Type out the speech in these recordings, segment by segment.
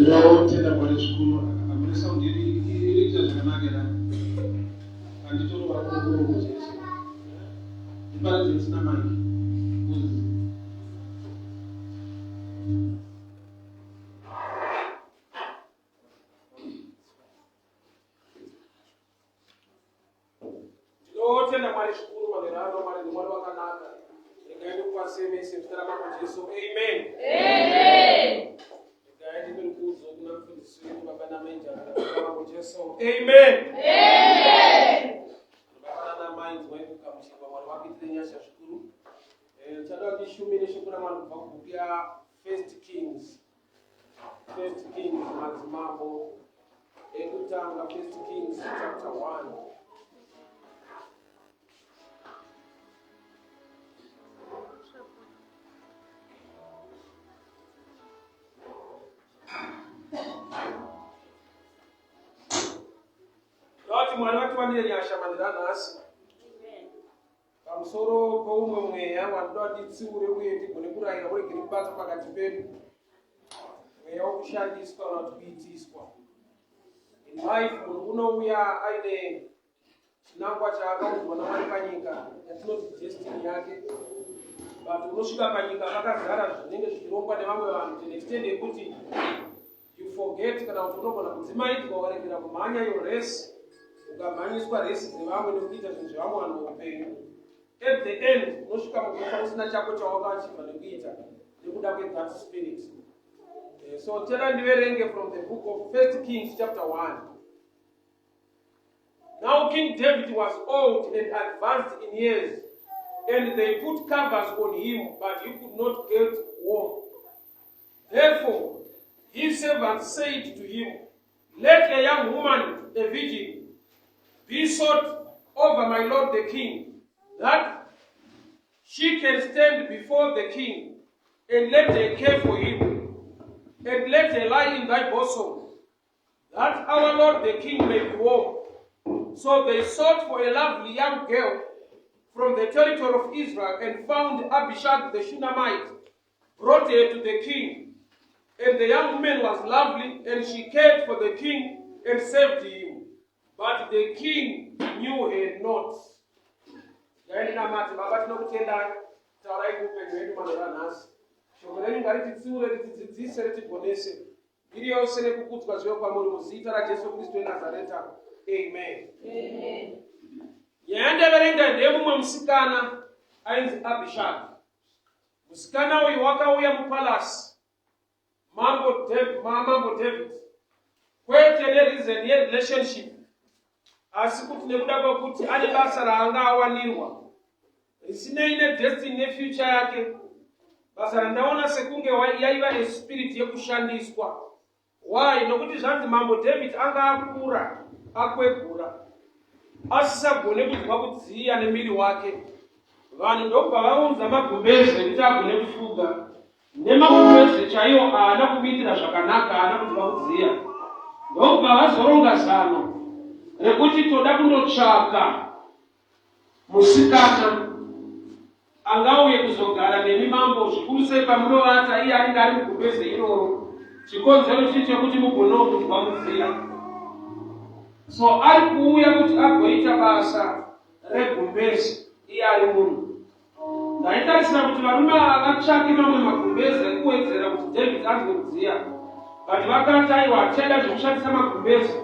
Ndinotenda Mwari zvikuru amunisa kuti iriita zvakanaka handitoro vakuru Jesu iparadze isina mari ndinotenda Mwari zvikuru magerano Mwari ndimwari wakanaka regai ndikuvasemese muzita ramambo Jesu. Amen. Amen. Amen. Amen. Baba minds when you come to Mwari wakitirenyasha shukuru. Chadwa kishumire shukura Mwari kubva kubhuku ya First Kings madzimambo ekutanga First Kings chapter 1. Mwari vatiwanire nyasha mandirana asi pamusoro poumwe mweya wandoda nditsiure uye ndigone kurayira uregere kubata pakati pedu, mweya wokushandiswa kana kuti kuitiswa. In life munhu unouya aine chinangwa chaakaudzwa naMwari panyika yatinoti destiny yake, but unosvika panyika pakazara zvinenge zvichirongwa nevamwe vanhu tinextend yekuti you forget kana kuti unogona kudzimaidzwa ukaregera kumhanya your race ukamhanyiswa resi dzevamwe nekuita zvinhu zvevamwe vanhu muupenyu. At the end unosvika mukufa usina chako chawakachibva nekuita nekuda kwethat spirit. So tell ndiverenge from the book of 1 Kings chapter 1. Now King David was old and advanced in years, and they put covers on him, but he could not get warm. Therefore his servants said to him, "Let a young woman, a virgin, be sought over my lord the king, that she can stand before the king, and let her care for him, and let her lie in thy bosom, that our lord the king may be warm." So they sought for a lovely young girl from the territory of Israel, and found Abishag the Shunammite, brought her to the king. And the young woman was lovely, and she cared for the king and served him. But the king knew her not. Amen. Amen. Yaendeverenga ndemumwe musikana ainzi Abishag. Musikana uyu wakauya mupalasi mambo David kwete nereason yerelationship, asi kuti nekuda kwekuti ane basa raanga awanirwa risinei nedestiny nefuture yake. Basa randaona sekunge yaiva espirit yekushandiswa. Why? Nokuti zvanzi mambo David anga akura akwegura asisagone kudya kudziya nemiri wake. Vanhu ndokubva vaunza magumbeze ekuti agone kufuga, nemagumbeze chaiwo haana kumuitira zvakanaka, haana kudya kudziya. Ndokubva vazoronga zano rekuti toda kundotsvaka musikana angauye kuzogara nemi mambo, zvikuru sei pamunovata iye anenge ari mugumbeze iroro. Chikonzero chii chekuti mugonewo kudya kudziya. So ari kuuya kuti agoita basa regumbeze iye ari munhu. Ndaitarisira kuti varume vatsvake mamwe magumbeze ekuwedzera kuti David anzwe kudziya, but vakati aiwa tichaida zvekushandisa magumbeze,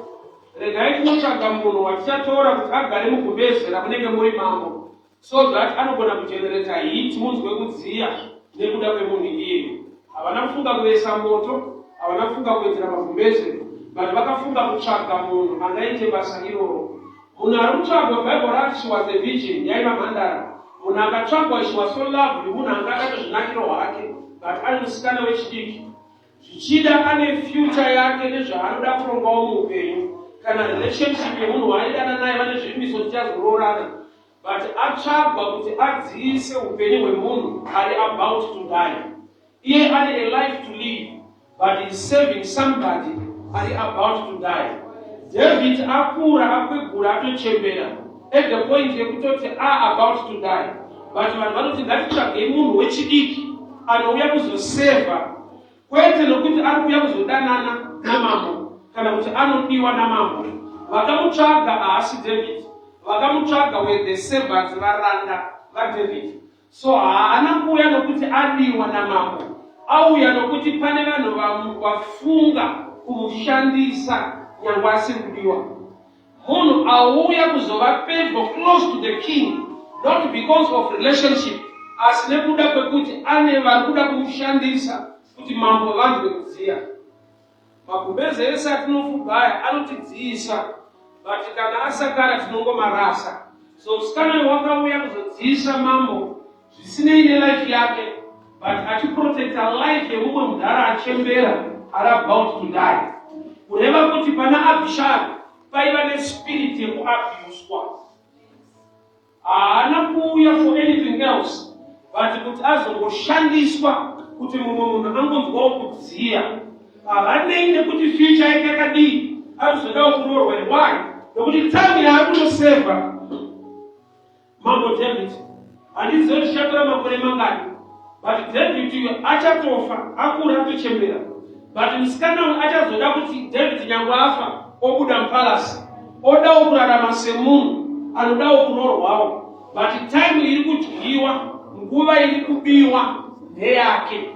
regai tinotsvaga munhu watichatora kuti agare mugumbeze ramunenge muri mambo, so that anogona kujenereta hiti munzwe kudziya nekuda kwemunhu iye. Havana kufunga kuisa moto, havana kufunga kuwedzera magumbeze, but vakafunga kutsvaga munhu angaite basa iroro. Munhu ari kutsvagwa, Bible rati she was a virgin, yaiva mhandara. Munhu akatsvagwa she was so lovely, munhu anga akatozvinakiro hwake, but ari musikana wechidiki. Zvichida ane future yake nezvaanoda kurongawo muupenyu, kana relationship yemunhu waaidana naye vane zvimbiso tichazoroorana, but atsvagwa kuti adziise upenyu hwemunhu ari about to die. Iye ane a life to live, but he is serving somebody ari about to die. David akura akwegura atochembera at the point yekutoti about to die, but vanhu vanoti ngatitsvagei munhu wechidiki anouya kuzoseva kwete nokuti ari kuuya kuzodanana namambo kana kuti anodiwa namambo. Vakamutsvaga haasi David, vakamutsvaga were the servants varanda vaDavid. So haana kuuya nokuti adiwa namambo, auya nokuti pane vanhu vafunga kumushandisa nyangwe asiri kudiwa. Munhu auya kuzova pedyo close to the king, not because of relationship, asi nekuda kwekuti ane vari kuda kumushandisa kuti mambo vanzwe kudziya. Magumbeze ese atinofugaya anotidziisa, but kana asakara tinongomarasa. So musikana wakauya kuzodziisa mambo zvisinei nelife yake, but achiprotecta life yemumwe mudhara achembera are about to die. Kureva kuti pana Abishai paiva nespirit yekuabuswa. Haana kuuya for anything else, but kuti azongoshandiswa kuti mumwe munhu angonzwawo kudziya. Havanei nekuti future yake yakadii, anozodawo kuroorwa. Why? Nokuti time yaakunoseva mambo David handizivi kuti chichatora makore mangani, but David uyo achatofa akura atochembera. But musikana uyu achazoda kuti David nyangwe afa obuda mupalasi, odawo kurarama semunhu anodawo kuroorwawo. But time iri kudyiwa, nguva iri kubiwa ndeyake.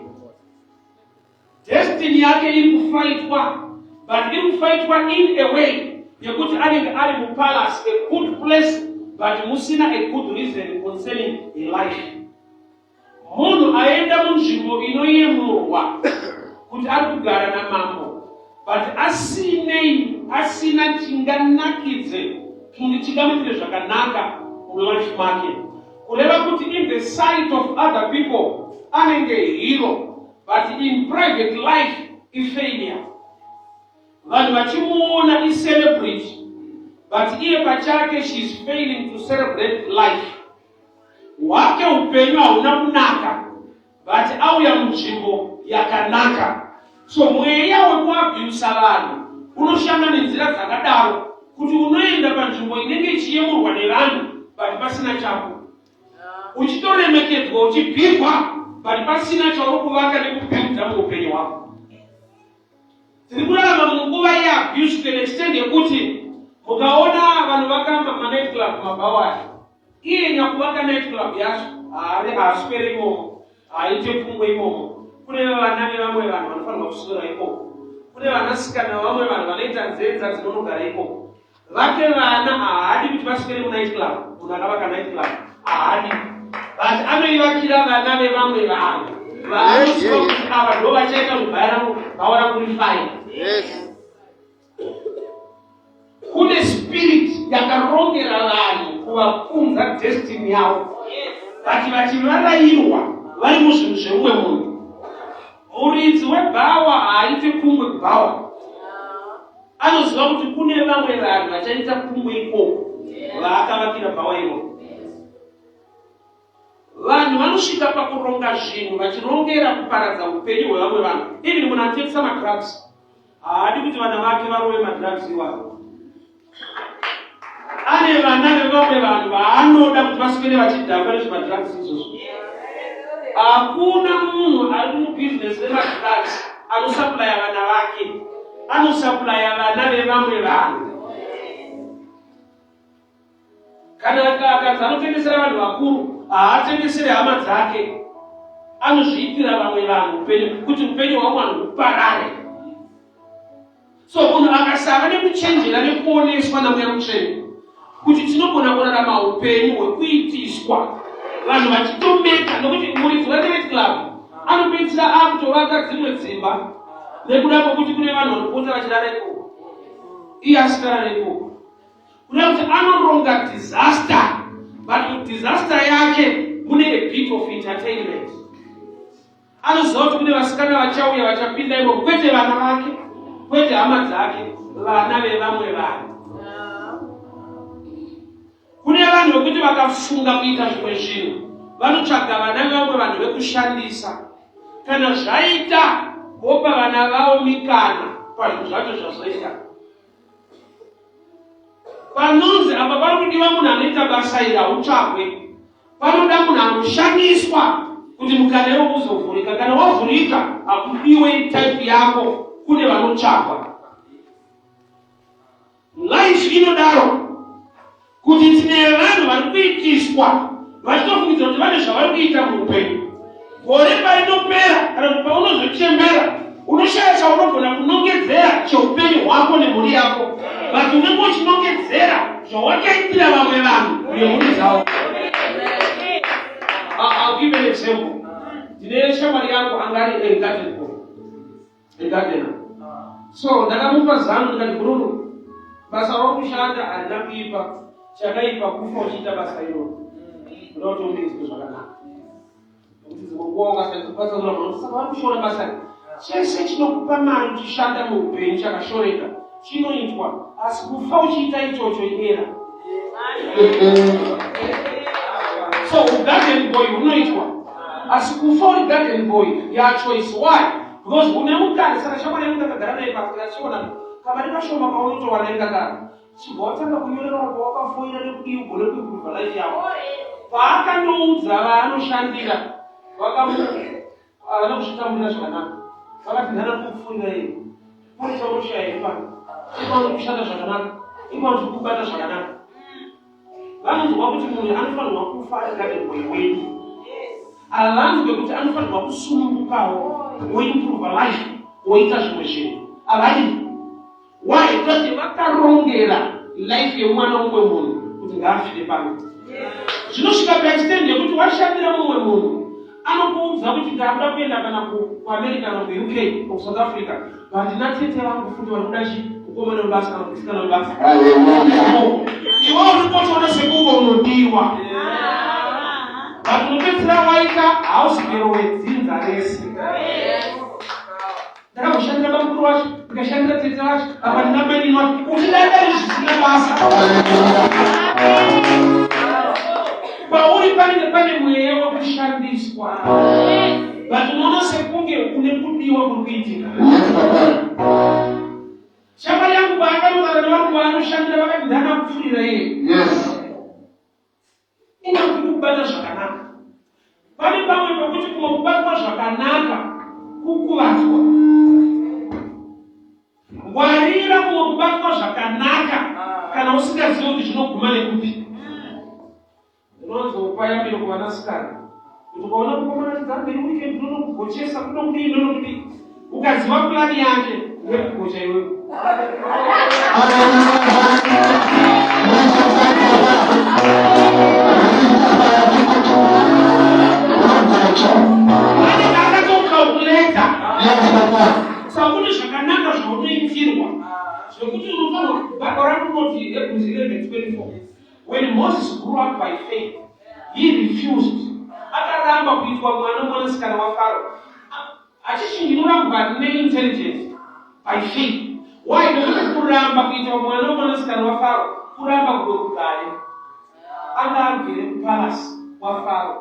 Destiny yake iri kufaitwa, but iri kufaitwa in a way yekuti anenge ari mupalasi, a good place, but musina a good reason concerning a life. Munhu aenda munzvimbo inoyemurwa kuti ari kugara namambo, but asina chinganakidze kuti chingamuitire zvakanaka mulife make. Kureva kuti in the sight of other people anenge hero, but in private life is failure. Vanhu vachimuona is celebrity, but iye pachake she is failing to celebrate life. Wake upenyu hauna kunaka, but auya munzvimbo yakanaka. So mweya wekuabhusa vanhu unoshanda nenzira dzakadaro kuti unoenda panzvimbo inenge ichiyemurwa nevanhu but pasina chako, uchitoremekedzwa uchibhirwa but pasina chauri kuvaka nekubhiudha muupenyu hwako. Tiri kurarama munguva yeabuse to an extent yekuti mukaona vanhu vakamba manight club mabhawari, iye nyakuvaka night club yacho haaswere imomo, haite pfungwe imomo. Kune vana vevamwe vanhu vanofanirwa kuswera ikoko, kune vanasikana vamwe vanhu vanoita nzenza dzinonogara ikoko. Vake vana haadi kuti vaswere kunight club, munhu akavaka night club haadi, but anoivakira vana vevamwe vanhu vanoziva kuti ava ndo vachaita mubhayira vaona kuri fine. Kune spirit yakarongera vanhu kuvafunza destiny yavo, but vachivarayirwa vari muzvinhu zvemumwe munhu. Muridzi webhawa haaiti pfungwe kubhawa, anoziva kuti kune vamwe vanhu vachaita pfungwe ikoko vaakavakira bhawa iro. Vanhu vanosvika pakuronga zvinhu vachirongera kuparadza upenyu hwevamwe vanhu. Even munhu anotengesa madrugs haadi kuti vana vake varove madrugs iwayo. Ane vana vevamwe vanhu vaanoda kuti vaswere vachidhakwa nezvemadrugs izvozvo. Hakuna munhu ari mubhizinesi remadrugs anosaplaya vana vake, anosaplaya vana vevamwe vanhu. Kana akazi anotengesera vanhu vakuru, haatengesere hama dzake, anozviitira vamwe vanhu upenyu kuti upenyu hwamwe vanhu huparare. So munhu akasava nekuchenjera nekuoneswa naMweya Mutsvene kuti tinogona kurarama upenyu hwekuitiswa, vanhu vachitomeka. Nokuti muridzi weNight Club anopedzisira akutovaka dzimwe dzimba nekuda kwokuti kune vanhu vanopota vachirara ikoko, iye asitarara ikoko. Kuda kuti anoronga disaster, but mudisaster yake mune a bit of entertainment. Anoziva kuti kune vasikana vachauya vachapinda imo, kwete vana vake, kwete hama dzake, vana vevamwe vanhu. Kune vanhu vekuti vakafunga kuita zvimwe zvinhu vanotsvaga vana vevamwe vanhu vekushandisa. Kana zvaita vopa vana vavo mikana pazvinhu zvacho zvazoita. Panonzi apa pari kudiwa munhu anoita basa iri hautsvagwe, panoda munhu anoshandiswa kuti mukana uzovhurika. Kana wavhurika akudiwe type yako kune vanotsvakwa. Life inodaro kuti tine vanhu vari kuitiswa vachitofungidzira kuti vane zvavari kuita muupenyu. Gore parinopera kana kuti paunozochembera unoshaya chaunogona kunongedzera cheupenyu hwako nemhuri yako, but unenge uchinongedzera zvawakaitira vamwe vanhu nemhuri dzavo. I'll give an example. Ndine shamwari yangu angari garden boy, gardener. So ndakamupa zano ndikati Bruno, basa rokushanda harina kuipa, chakaipa kufa uchiita basa iroro. Unotombidzwa zvakanaka. Kuti nguva ungasadzipasa kuti saka vari kushora basa chese chinokupa mari uchishanda muupenyu chakashoreka chinoitwa, asi kufa uchiita ichocho idera. So garden boy unoitwa, asi kufa uri garden boy ya choice. Why? Because une mukari saka shamwari yangu ndakagara naye pasi achiona kamari kashoma kaunotowana ingagara chibva watanga kunyorera wabva wakafoira nekudii ugone kuimprova life yavo. Paakandoudza vaanoshandira havana kuzvitambura zvakanaka, vakati ndana kufunda iye pane chaunoshaya iri pano, ipauri kushanda zvakanaka, ipauri tiri kubata zvakanaka. Vanonzwa kuti munhu anofanirwa kufa ari garden boy wedu, havanzwe kuti anofanirwa kusunungukawo woimprova life woita zvimwe zvinhu. Havadi. Why? Because vakarongera life yemwana mumwe munhu kuti ngaafire pano. Zvinosvika paextend yekuti washandira mumwe munhu anokuudza kuti ndakuda kuenda kana kuamerica kana kuuk kuSouth Africa, but ndinatete vangu futi vari kuda kukomana mabasa kana kuisikana mabasa. Iwe unopotoona sekuva unodiwa, but unopedzera waita hausipero wedzinza rese. Ndakamboshandira bamukuru wacho, ndikashandira tete wacho, apa ndinameni wacho, uchidada zvisina basa. Pauri pane mweya wekushandiswa, but unoona sekunge une kudiwa kuri kuitika. Shamwari yangu paakanotaura nevanhu vaanoshandira vakati ndakakufurira iye. Ingakuri kubata zvakanaka. Pane pamwe pekuti kumwe kubatwa zvakanaka kukuvadzwa. Ngwarira kumwe kubatwa zvakanaka kana usingazivi kuti zvinoguma nekupi. Ndinozopa yambiro kuvanasikana kuti ukaona kukomana chidzamberi weekend unokugochesa kunokudii nonokudii, ukaziva plani yake ngekugocha iwewe. Anenge akatokalkuleta sakune zvakanaka zvaunoitirwa zvekuti unofanirwa kubhakara kunoti Hebrews 11:24. When Moses grew up by faith, he refused. Akaramba kuitwa mwanasikana wa Faro. Achishinginoramba neintelligence by faith. Why? Because kuramba kuitwa mwanasikana wa Faro, kuramba kudokugare. Angagere kupalace wa Faro.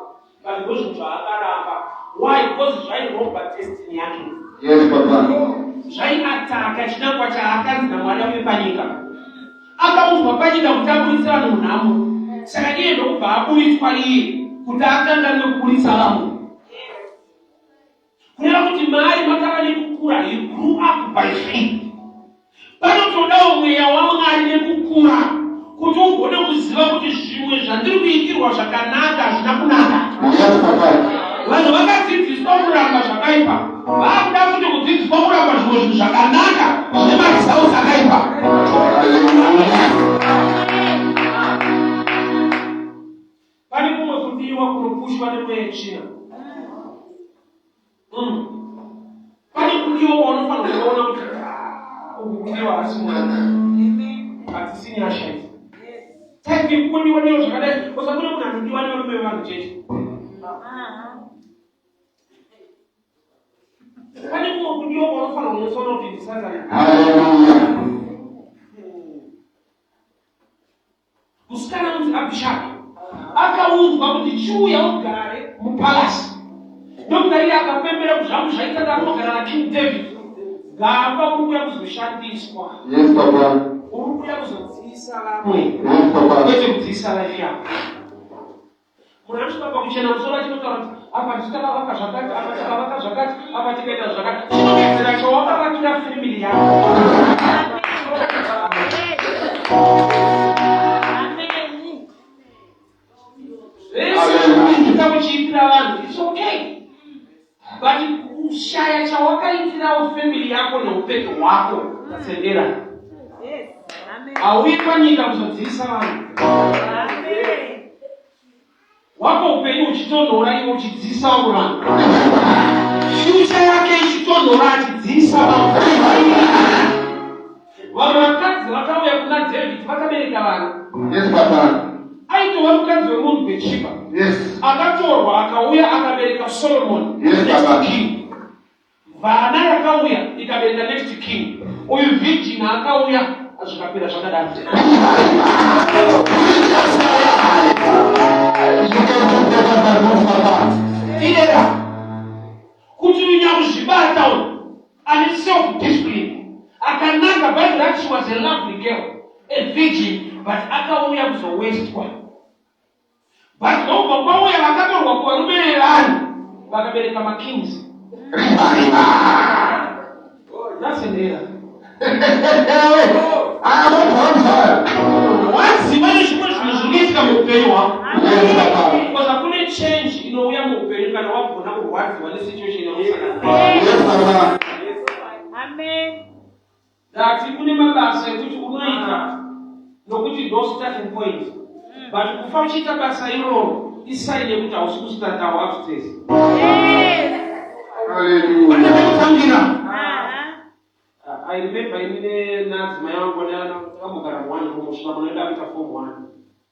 But because zvakaramba. Why? Because zvairomba destiny yake. Yes, Papa. Zvainataka chinangwa chaakanzi naMwari wepanyika. Akauzwa panyika kutambudza vanhu nhamo. Saka iye ndokubva abudiswa iye kuti atanga nekuburisa vanhu. Kureva kuti mari makava nekukura, he grew up by faith. Panotodawo mweya waMwari nekukura kuti ugone kuziva kuti zvimwe zvandiri kuitirwa zvakanaka hazvina kunaka. Vanhu vakadzidziswa kuramba zvakaipa, vakuda futi kudzidziswa kuramba zvimwe zvinhu zvakanaka zvine marisausi akaipa. Pane kumwe kudiwa kunopushwa nemweya yechina. Pane kudiwa waunofanira kuona kuti uku kudiwa hasi mwana hatisini ashaiti. Taiki kudiwa ndiwo zvakadai, usakune munhu anodiwa nevarume vevanhu chete. Pane kumwe kudiwa waunofanira kunosona kuti ndisazana. Musikana unzi Abishagi akaudzwa kuti chiuya ugare mupalasi. Ndokudarira akapembera kuzvangu zvaitanga anogara naKing David. Ngapa uri kuya kuzoshandiswa. Yes, Papa. Uri kuya kuzodziisa vamwe. Yes, Papa. Kwete kudziisa life yako. Munasvika pakuchena musoro chinotaura kuti apa titakavaka zvakati, apa takavaka zvakati, apa tikaita zvakati. Chinovedzera chawakavakira family yako. Zvese kuchiitira vanhu, it's okay. But kushaya chawakaitirawo family yako neupenyu hwako, tasendera. Hauyi panyika kuzodziisa vanhu. Wako upenyu uchitonhora iwe uchidziisa vanhu. Future yake ichitonhora achidziisa vanhu. Vamwe vakadzi vakauya kuna David vakabereka vana. Yes, Papa. Aitova mukadzi wemunhu wechipa. Yes. Akatorwa akauya akabereka Solomon. Yes, Papa. King. Vana yakauya ikabereka next king. Uyu virgin akauya azvikapera zvakadaro. Idera kuti unyakuzvibata ane self-discipline akanaka, but that she was a lovely girl, a virgin, but akauya kuzowestwa. But nobva kwauya vakatorwa kuvarume vevanhu vakabereka makings. Nasendera waziva nezvimwe zvinhu zvinoitika muupenyu hwako, because hakune change inouya muupenyu kana wagona kurwadziwa nesituation yausana. Dati kune mabasa ekuti unoita nokuti ndo starting point, but kufa uchiita basa iroro isaini yekuti hausi kustartawo upstairs. Hallelujah. I remember in nuts my uncle akamugara one room unoenda kuita form 1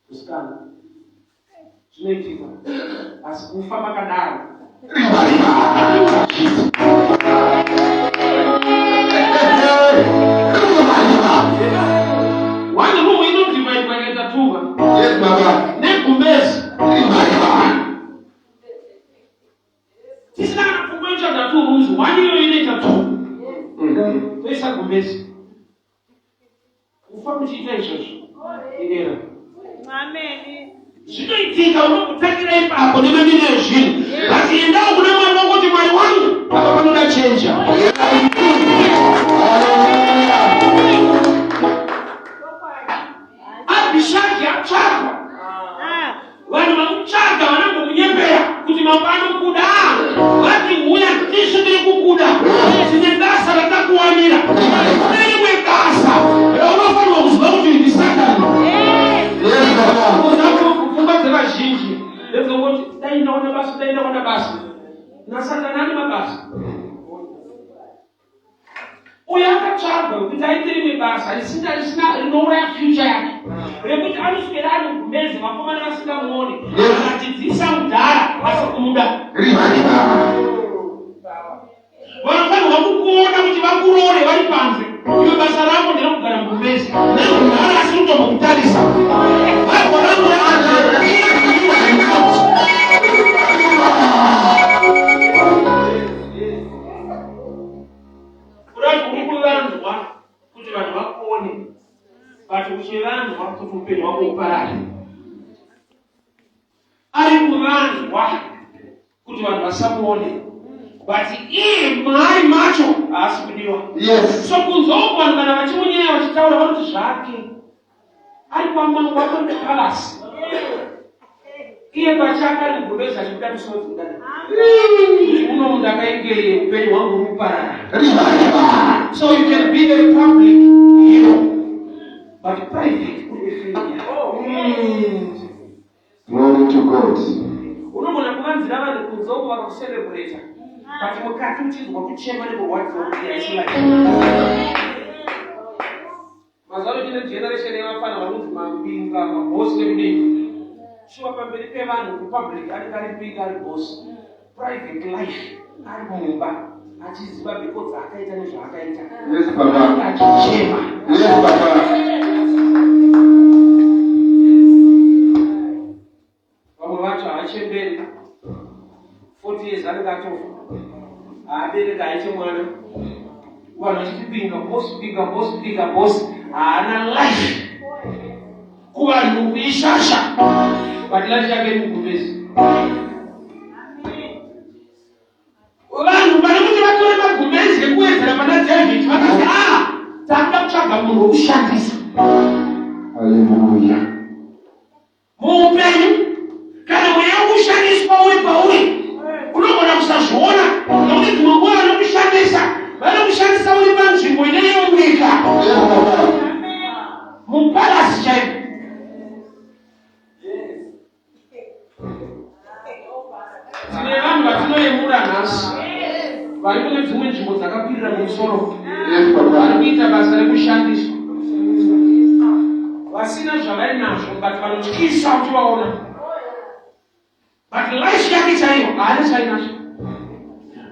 kusikana zvinoitika asi kufa makadaro. One room inodivide vakaita 2. Yes, Baba. Nekumbezi tisina kana kugoita 2 rooms, one iyo inoita 2. Toisa kumbezi kufa muchiita izvozvo idera. Zvinoitika unokutakira ipapo nemamine ezvinhu, asi endawo kuna Mwari wako kuti Mwari wangu apa panoda chenja. Abhishagi atsvagwa, vanhu vamutsvaga vanambomunyepera kuti mambo anokuda. Vati uya tisu tiri kukuda, tine basa ratakuwanira. Nerimwe basa raunofanirwa kuziva kuti ndi Satani. Kupfungwa dzevazhinji ndezvekuti dai ndaona basa naSatani ane mabasa. Uyo akatsvagwa kuti aite rimwe basa risina rinouraya future yake, rekuti anoswera ari mugumezi vakomana vasingamuoni, akachidzisa mudhara asi kumuda. Vanofanirwa kukuona kuti vakurore vari panze. Iwe basa rako nderekugara mugumezi nemudhara asi kutombo kutarisa. Kuvanzwa kuti vanhu vakuone, but uchivanzwa kuti upenyu hwako uparare. Ari kuvanzwa kuti vanhu vasamuone, but iye mari macho haasi kudiwa. Yes. So kunzoko vanhu kana vachimunyaya vachitaura vanoti zvake ari pamangu wako nepalasi, iye pachake ari mugomezi achikuda kusodzinga. Uno munhu akaingeye upenyu hwangu huparara. So you can be a public hero, but private could be failure. Glory to God. Unogona kuvanzira vanhu kunzoko vakakucelebrata, but mukati uchinzwa kuchema nekurwadziwa kuti yaisila. Mazuva ano tine generation yavafana vanonzi mambinga, mabosi nekudini. Shuwa pamberi pevanhu kupublic ari big ari boss. Private life ari mumba achiziva bheko dzaakaita nezvaakaita. Yes, Papa. Achichema. Yes, Papa. Vamwe vacho havachemberi 40 years anenge atofa, haabereka aiche mwana. Vanhu vachitipinga boss haana life kuvanhu kuishasha, but but life yake mugumezi. Vanhu vanoti vatora magumezi ekuwedzera pana David vakati takuda kutsvaga munhu wokushandisa. Hallelujah. Muupenyu kana mweya wokushandiswa uri pauri unogona kusazviona nokuti dzimwe nguva vanokushandisa uri panzvimbo inoyemunyika mupalasi chaipo. Tine vanhu vatinoyemura nhasi vari kune dzimwe nzvimbo dzakakwirira mumusoro vari kuita basa rekushandiswa vasina zvavari nazvo but vanotyisa kuti vaona but life yake chaiyo haana chainacho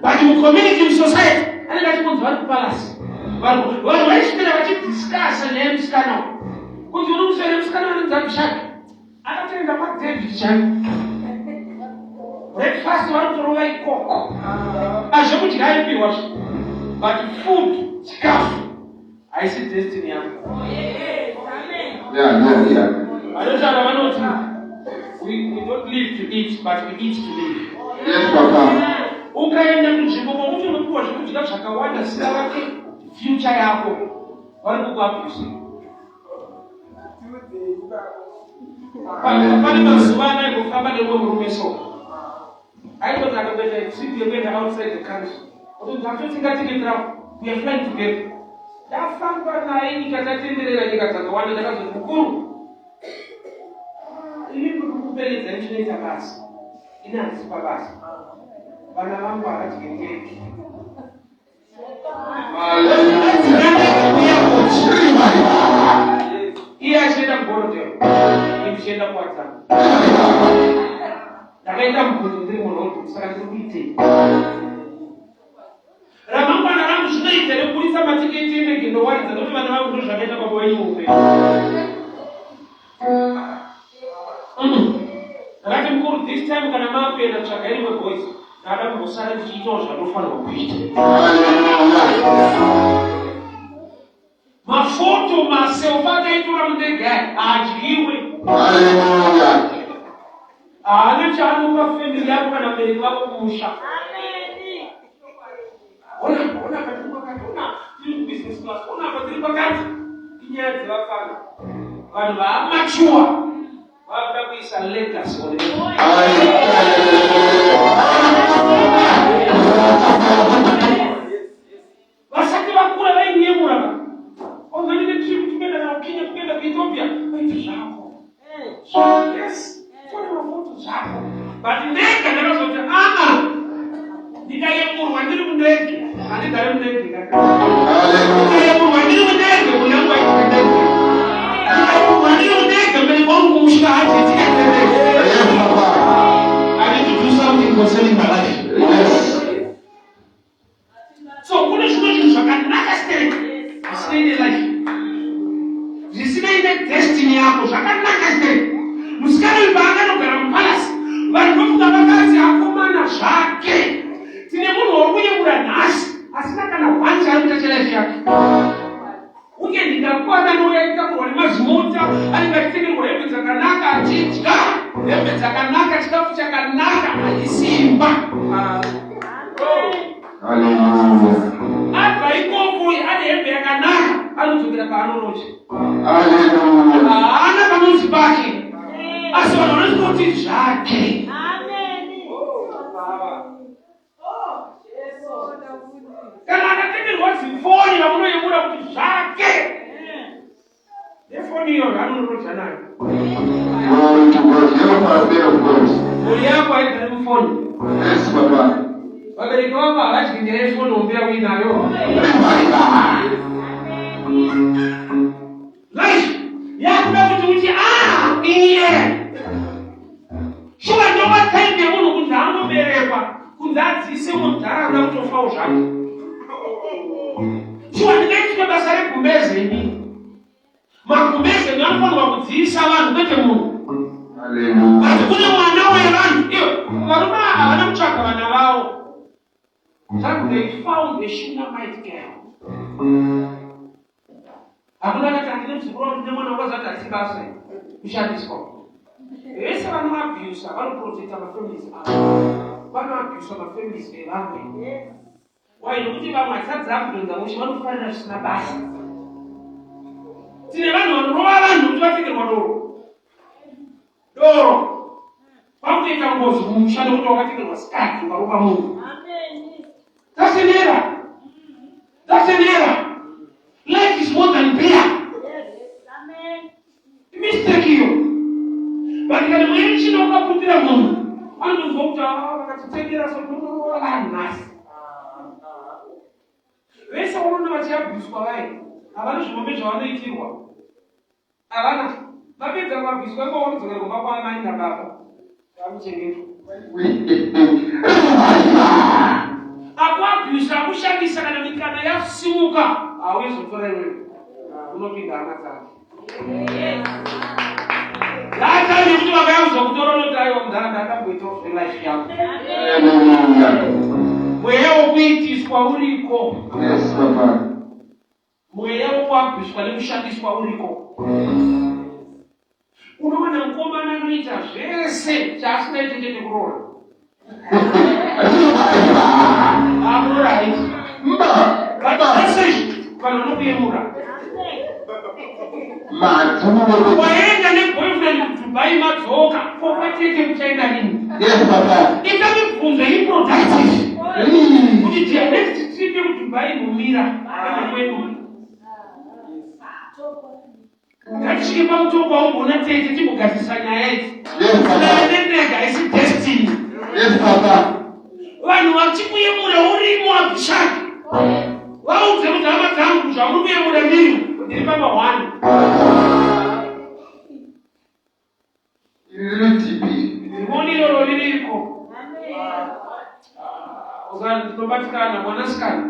but mucommunity musociety anenge achikunzi vari kupalasi vanhu vaisvira vachidhiskasa nemusikana kunzi unomusere musikana vanonzi abhishaki akatoenda kwaDavid chaiyo breakfast vanotorova ikoko azvekudya aipiwa but food chikafu haisi destiny yako. Vanotaura vanoti we don't live to eat but we eat to live. Yes, Papa. Ukaenda munzvimbo mokuti unopiwa zvekudya zvakawanda zita rake future yako vari kukuabhusa. Pane mazuva anaigofamba nemwe murume so aitoti akapeta siku yekuenda outside the country kuti ndatotingatikitira we are flying together. Ndafamba naye nyika tatenderera nyika dzakawanda ndakazoti mukuru ini kukuperedza nechinoita basa ini handisipa basa vana vangu havadyengereki iye achienda kuborodhero ndichienda kuwadzana ndakaita mubvunzo ndiri murodhi saka ndiri kuitei ramangwana rangu zvinoita rekurisa matiketi endege ndowaridza nokuti vana vangu ndo zvakaita baba wenyu muupenyu. Ndakati mukuru this time kana makuenda kutsvaga rimwe boys ndada kumbosara ndichiitawo zvanofanirwa kuita. Mafoto maselfa akaitora mundege haadyiwe. Haana chaanopa family yako kana mubereki wako kumusha. Ona tiri business class, ona apa tiri pakati inyaya dzevafana vanhu vaamachuwa vakuda kuisa legacy on it. Vasati vakura vainyemura ozanine trip tukaenda nawo Kenya tukaenda kuEthiopia vaiti zvako yes fona mafoto zvako but ndega ndakazoti ndikayemurwa ndiri mundege handigari mundege ndikayemurwa ndiri mundege munyangu aitendege ndikayemurwa ndiri mundege mberi kwangu kumusvika hadzitikendege. I need to do something concerning my life. So kune zvimwe zvinhu zvakanaka straight zvisinaine life zvisinaine destiny yako zvakanaka straight. Musikana uyu paakandogara mupalasi vanhu vofunga vakadzi akomana zvake. Tine munhu wokuyemura nhasi asina kana one chaari kuita chelife yake. Uye ndingakwata noyaitakurwa nemazimota anenge achitengerwa hembe dzakanaka achidya hembe dzakanaka chikafu chakanaka achisimba. Abva ikoko ane hembe yakanaka anodzokera paanonocha. Haana panonzi pake asi vanhu vanozoti zvake. Kana akatengerwa zifoni vamunoyemura kuti zvake nefoni iyo anonorodza nayo mhuri yako haigari mufoni. Vabereki vako havadyi nefoni ombera uinayo. Life yakuda kuti uti iye shuwa ndova time yemunhu kunzi anoberekwa kunzi adzise munharaunda kutofawo zvake. Shuwa ndingaitike basa regumbeze ini magumbeze anofanirwa kudziisa vanhu kwete munhu. Asi kune mwana wevanhu varume havana kutsvaga vana vavo. They found a Shunammite girl. Hakuna kati andine mzukuru ndine mwana wakazati asibasa kushandiswa. vese vanomabhiusa vanoprotecta mafamilies avo, vanomabhiusa mafamilies evamwe. Why nokuti vamwe hasati dzakudonza mushe vanofarira zvisina basa. Tine vanhu vanorova vanhu kuti vapfekerwa doro pakutoita ngozi kumushando kuti wakatekerwa sikati ukaropa munhu. That's an error. That's an error. Life is more than beer. Mistake hiyo. Bali kana mwenye chino ukaputira munhu anozwa kuti vakatitekera sokunoa vanhasi. Vese unoona vachiabviswa vai havana zvimombe zvavanoitirwa. Havana vapedza kuabviswa ivo vanodzokera kumba kwaamai nababa vamuchengetwa. Akuabvisa akushandisa kana mikana yasimuka hauzotora iwewe unopinda hama dzake. Data nekuti vakayauza kutora unotaiwa mundaraunda akamboitawo zvelife yako. Mweya wokuitiswa uriko. Mweya wokuabviswa nekushandiswa uriko. Unoona mukomana anoita zvese chaasinaite chekuroora. I'm right. But message vanonokuyemura. Waenda neboyfriend kuDubai madzoka kwatete kuchaenda nini? Yes, Papa. Ikamibvunzo iproductive. Kuti dia next trip kuDubai mumira kana kwedu. Ngachike pamutongo waungona tete timugadzisa nyaya idzi. Yes, Papa. Nenega isi destiny. Yes, Papa. Vanhu vachikuyemura urimo abvishaki. Vaudze kuti hama dzangu zvamuri kuyemura ndiri ndiri pamba 1. Rimoni iroro ririko. Usanobatikana mwanasikana.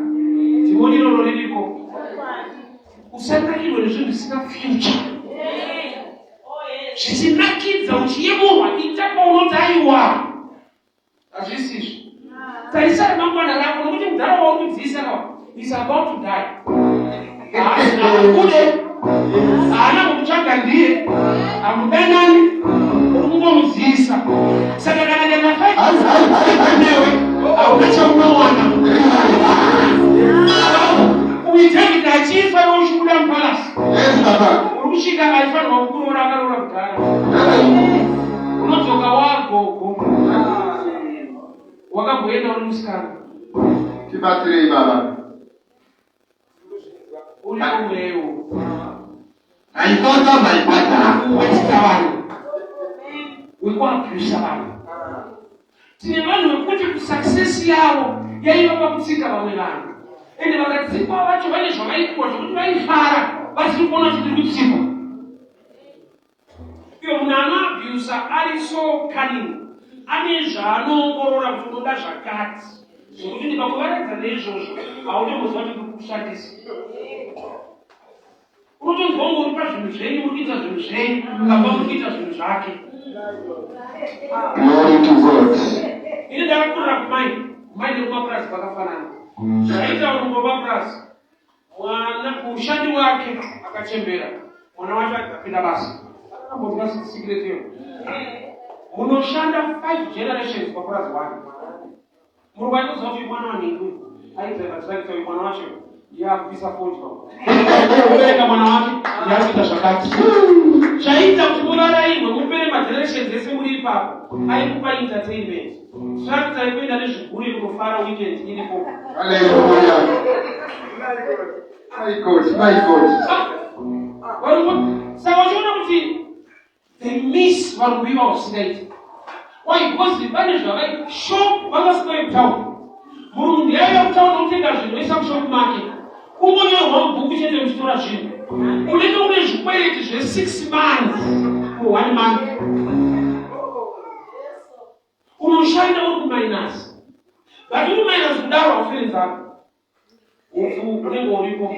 Rimoni iroro ririko. Usanakirwe nezvinhu zvisina future. Zvichinakidza uchiyemurwa ita paunotaiwa. Hazvisizvo. Tarisa ramangwana rako nokuti mudhara waurikudziisa is about to die. Haasina kude. Haana kukutsvaga ndiye. Hamudanani. Uri kungomudziisa. Saka kana nyamafaiti newe hauna chaunowana. Uitekita achifa iwe uchibuda mupalasi. Uri kusvika aifanirwa kukuroora akaroora kudhara. Unodzoka wagogo. Wakamboenda uri musikana. Tibatirei baba. Uri kumweyo. I thought of my father. Wechita vanhu. Wekuabvisa vanhu. Tine vanhu vekuti kusuccess yavo yaiva pakutsika vamwe vanhu. Ende vakatsikwa vacho vane zvavaitwa zvokuti vaifara vasiri kuona kuti tiri kutsikwa. Iyo munhu anoabvisa ari so cunning. Ane zvaanoongorora kuti unoda zvakati zvokuti ndikakuvaradza neizvozvo hautomboziva kuti kuri kushandisa. Unotonzwa unge uri pazvinhu zvenyu uri kuita zvinhu zvenyu ukabva uri kuita zvinhu zvake. Glory to God. Ini ndakakurira kumai nekumapurasi vakafanana. Zvaita urombo mapurasi ushandi wake akachembera mwana wacho akapinda basa. Akambodya secret iyo. Munoshanda 5 generations papurazi 1. Muri waitoziva kuti mwana wanhingi aibvekatisarisa mwana wacho yakubvisa fodya. Ubereka mwana wacho yakuita zvakati. Chaita kuti murarairwe mupere magenerations ese muri ipapo aikupa entertainment. Zvakati kuenda nezviguri kunofara weekend iripo. Hallelujah. My God, my God. Saka wachiona kuti they miss varumbwiva usinaita. Why? Because vane zvavai shop vakasikayo kutaura. Munhu ndiyaiya kutaura nokutenga zvinhu oisa mushop make. Kungonyorwa mubhuku chete muchitora zvinhu. Unenge une zvikwereti zve6 months for 1 month. Unoshanda uri kuminus. But uri minus kudaro hauferenzana. Upfu unenge uripo.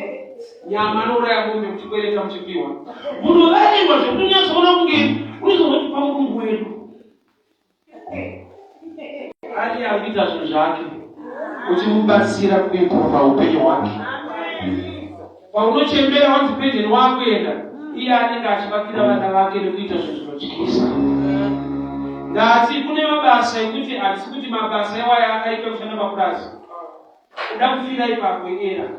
Nyama nouraya mombe muchikwereta muchipiwa. Munhu vairwa zvekuti unyazoona kunge unozonoti pamurungu wedu. Ani akuita zvinhu zvake uchimubatsira kuimprova upenyu hwake. Paunochembera wadzipendeni wakuenda iye anenge achivakira vana vake nekuita zvinhu zvinotyisa. Ndati kune mabasa ekuti atisi kuti mabasa ewaya akaita kushanda mapurazi. Uda kufira ipapo era.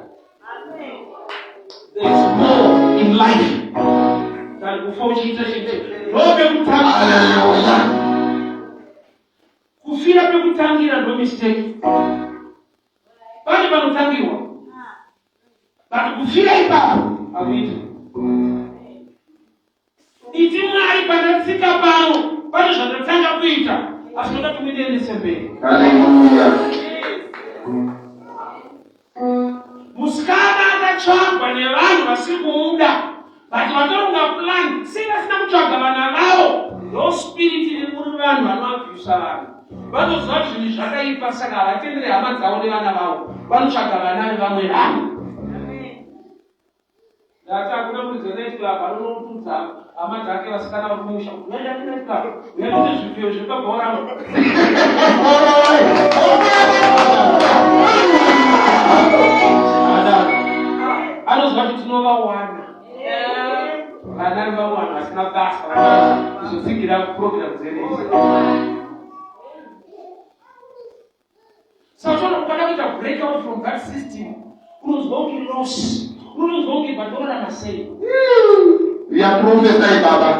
There is more in life than before uchiita chete. Ndobe kutangira. Kufira pekutangira ndo mistake. Pane panotangiwa. But kufira ipapo awiti. Iti mwari panatsika pano. Pane zvatotanga kuita. Asi toda tumidendese mberi. Hallelujah. Musikana akatsvagwa nevanhu vasiri kumuda. But vatoronga plan. Singasina kutsvaga vana vavo. No spirit iri muri vanhu vanoabhusa vanhu. Vanoziva kuti zvinhu zvakaipa saka havatendere hama dzavo nevana vavo. Vanotsvaga vana vevamwe vanhu. Ndati hakuna muridzi weNightclub anonotudza hama dzake vasikana vari kumusha. Uyaenda kuNightclub. Uyaenda zvipfiyo zvepabhora. Anoziva kuti tinovawana. Vana vawana vasina basa. Kuzotsigira program dzenezi. Saka tinofanira kuita break out from that system. Unozwa kuti loss. Unozwa kuti badorana sei. We are prophesied, Baba.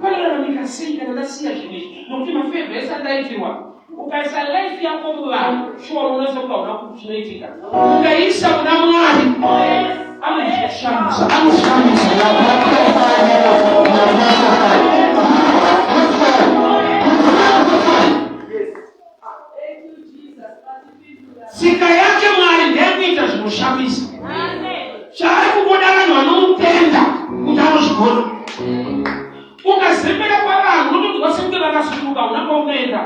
Panoraramika sei kana ndasiya zvinezvi. Nokuti mafevha ese andaitirwa. Ukaisa life yako muvanhu, sure unaweza kuona kuti zvinoitika. Ukaisa kuna Mwari, anoshandisa. Sika yake Mwari ndekuita zvinoshamisa. Chaari kuboda vanhu vanomutenda kuti anozvigona. Ukazembera pavanhu unotozwa sekunge vakasunduka unapaunoenda.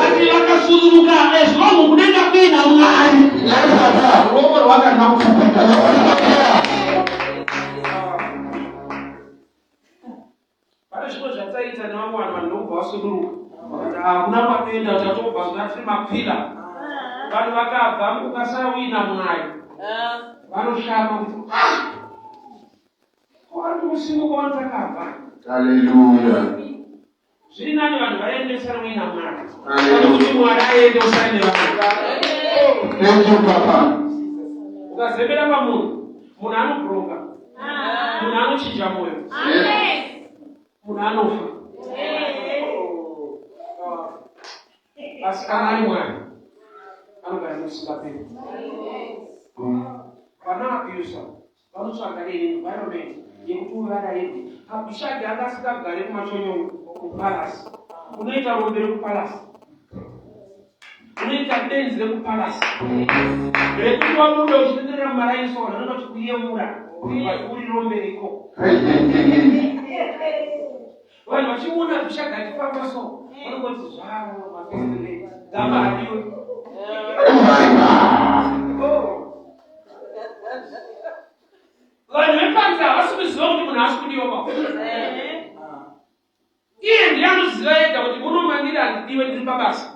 Ati vakasunduka ezvonhu kudenga kuina Mwari. Ruoko rwakanaka kupfuta. Pane zvimwe zvataita nevamwe vanhu vanobva vasunduruka. Hakuna kwanoenda tatobva zvinatiri mapila. Vanhu vakabva ukasawina Mwari. Vanoshama kuti kwari kusimuka watakabva. Hallelujah. Zviri nani vanhu vaendesa wina Mwari. Kuti Mwari aende usane vanhu. Thank you, Papa. Ukazembera pamunhu, munhu anobhuruka. Munhu anochinja moyo. Munhu anofa. Asi kana ari Mwari, anogara musingaperi. Vana abusa vanotsvaga environment yekuti uvara yedu. Abishagi akasikagare kumachonyo kupalasi. Unoita rombe rekupalasi. Unoita denzi rekupalasi. Rekuti wamuda uchitenderera mumarainso vanonda kuti kuyemura. Uri rombe riko. Vanhu vachiona Abishagi achifamba so. Vanongoti zvavo mafesitele. Gamba hadiwe. Vanhu vepanza havasi kuziva kuti munhu asi kudiwa. Iye ndiye anoziva ega kuti munomangira handidiwe ndiri pabasa.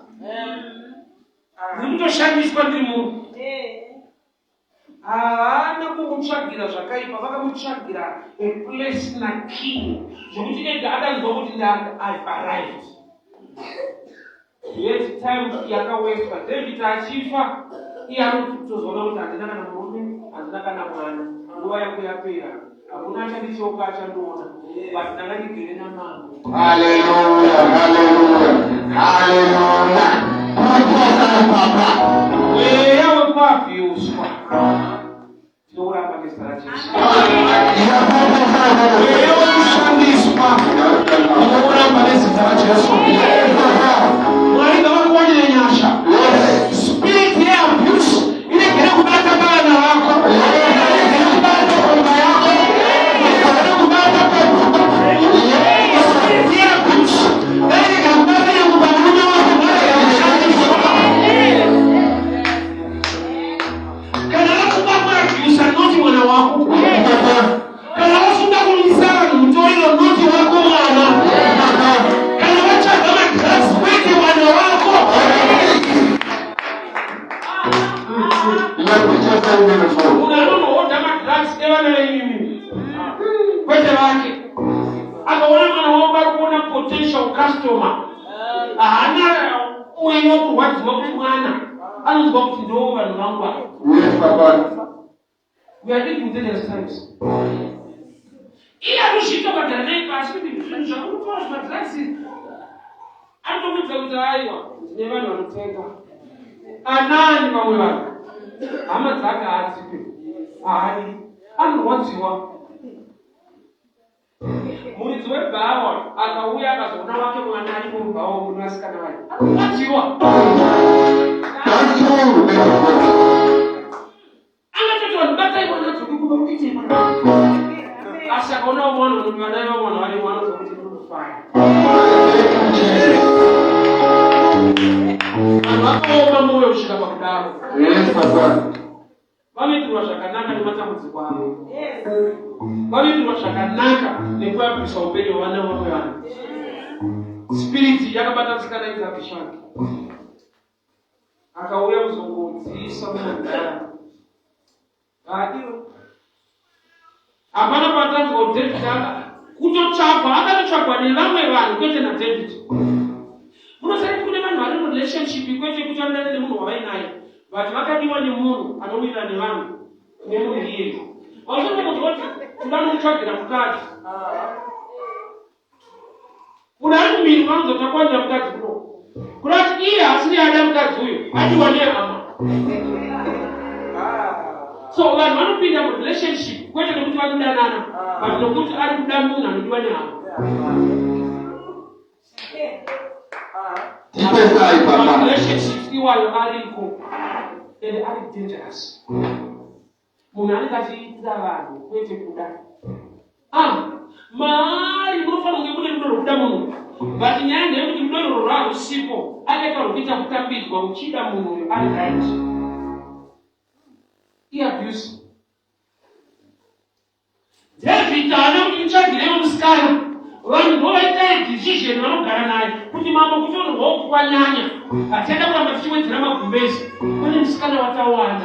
Ndiri kutoshandiswa ndiri munhu. Havana kumutsvagira zvakaipa, vakamutsvagira a place na king. Zvokuti ega akanzwa kuti I've arrived. Yet time yakawestwa. David achifa, iye anotozona kuti handina kana murume, handina kana mwana. Nguva yangu yapera. Hakuna achandichoka achandiona. But ndakandigere namambo. Hallelujah. Hallelujah. Hallelujah. Mweya wekuabhuswa. Tinoramba nezita raJesu. Mweya wekushandiswa. Tinoramba nezita raJesu. Mwari ngavakuwanire nyasha. Spirit yeabuse inegere kubata vana vako. Kwete vake akaona mwana wao bado kuona potential customer haana mwenye kurwadziwa kuti mwana anonzwa kuti ndo vanhu vangu ava. Yes, Papa. We are living dangerous times. Iye akuzvita ukagara naye pasi kuti zvinhu zvakutora zvimadhiragisi anotomudza kuti aiwa ndine vanhu vanotenga anani vamwe vanhu hama dzake haadzipe haadi anorwadziwa. Muridzi webhawa akauya akazoona wake mwana ari mubhawa munasikana vayo anorwadziwa. Angatoti vanhu batai mwana dzokuti kuite mwana asi akaona mwana kuti vanai vamwana vari mwana dzokuti ndinofara vanhu vakaoma mwoyo kusvika pakudaro. Vanoitirwa zvakanaka nematambudziko avo. Vanoitirwa zvakanaka nekuyambisa upenyu hwavana vamwe vanhu. Spiriti yakabata musikana izabhishaki akauya kuzongodziisa munogara hadiwo. Hapana patanzwa kuti David kutotsvagwa akatotsvagwa nevamwe vanhu kwete naDavid. Munosari kune vanhu vari murelationship kwete kuti anodana nemunhu wavainaye but vakadiwa nemunhu anowirirana nevanhu nemunhu iye. Vazonomuti kuda nomutsvagira mukadzi munhu ari kumiri vanozotakwanira mukadzi kuno kuda kuti iye hasini ada mukadzi uyu adiwa nehama. So vanhu vanopinda murelationship kwete nekuti vanodanana but nokuti ari kuda munhu anodiwa nehama. Relationships iwayo ariko and ari dangerous. Munhu anenge achiitira vanhu kwete kuda. Mari munofanira kunge mune rudo rwokuda munhu but nyaya ndeyekuti rudo rwavo sipo akaita rwokuita kutambidzwa uchida munhu uyo ari right. Abuse. David haana kuti mutsvagirewo musikana vanhu vovaita decision vanogara naye kuti mambo kutorwawo kwanyanya hatienda kuramba tichiwedzera magumbezi kune musikana watawana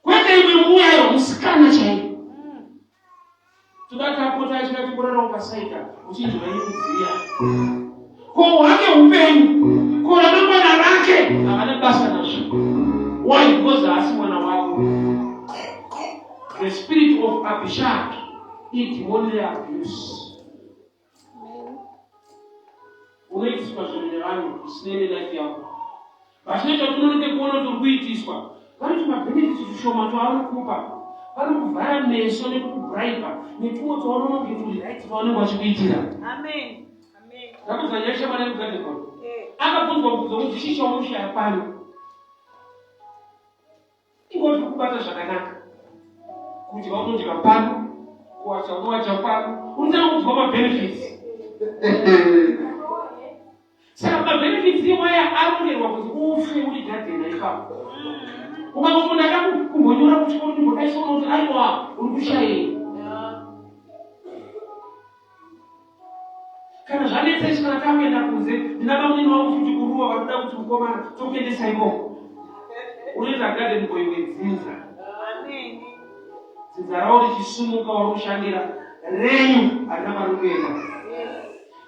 kwete imwe muyayo musikana chaiyo toda tapota achida tiboranawo pasaita uchinzwa ikuziya ko hwake upenyu ko ramangwana rake havana basa nazvo. Why? Because haasi mwana wako. The spirit of Abishag it only abuse. Unoitiswa zvinhu nevanhu zvisinei nelife yako. Vachinoita kuti unonoke kuona kuti uri kuitiswa vanoti mabhenefiti zvishoma twaanokupa vanokuvhara meso nekukubhuraiva netumwe twaunononge turi right twavanenge vachikuitira. Ndakuzanyasha mwana mugadzirwa akabvunzwa kubvunzo kuti chii chaunoshaya pano ingoti kubata zvakanaka kuti vaunodya pano kuwacha unowacha pano unotanga kunzwa mabenefits. Saka mabenefits iwaya arongerwa kuti ufe uri gadhena ipapo. Ukangofunda kumbonyora kuchikoro ndimbokaisona kuti aiwa uri kushayei. Kana zvanetsesi kana takuenda kunze ndinaba munini wangu futi kuruwa vanoda kuti mukomana tokuendesa ikoko unoita garden boy wedzinza. Dzinza ravo richisumuka wakushandira renyu harina marikuenda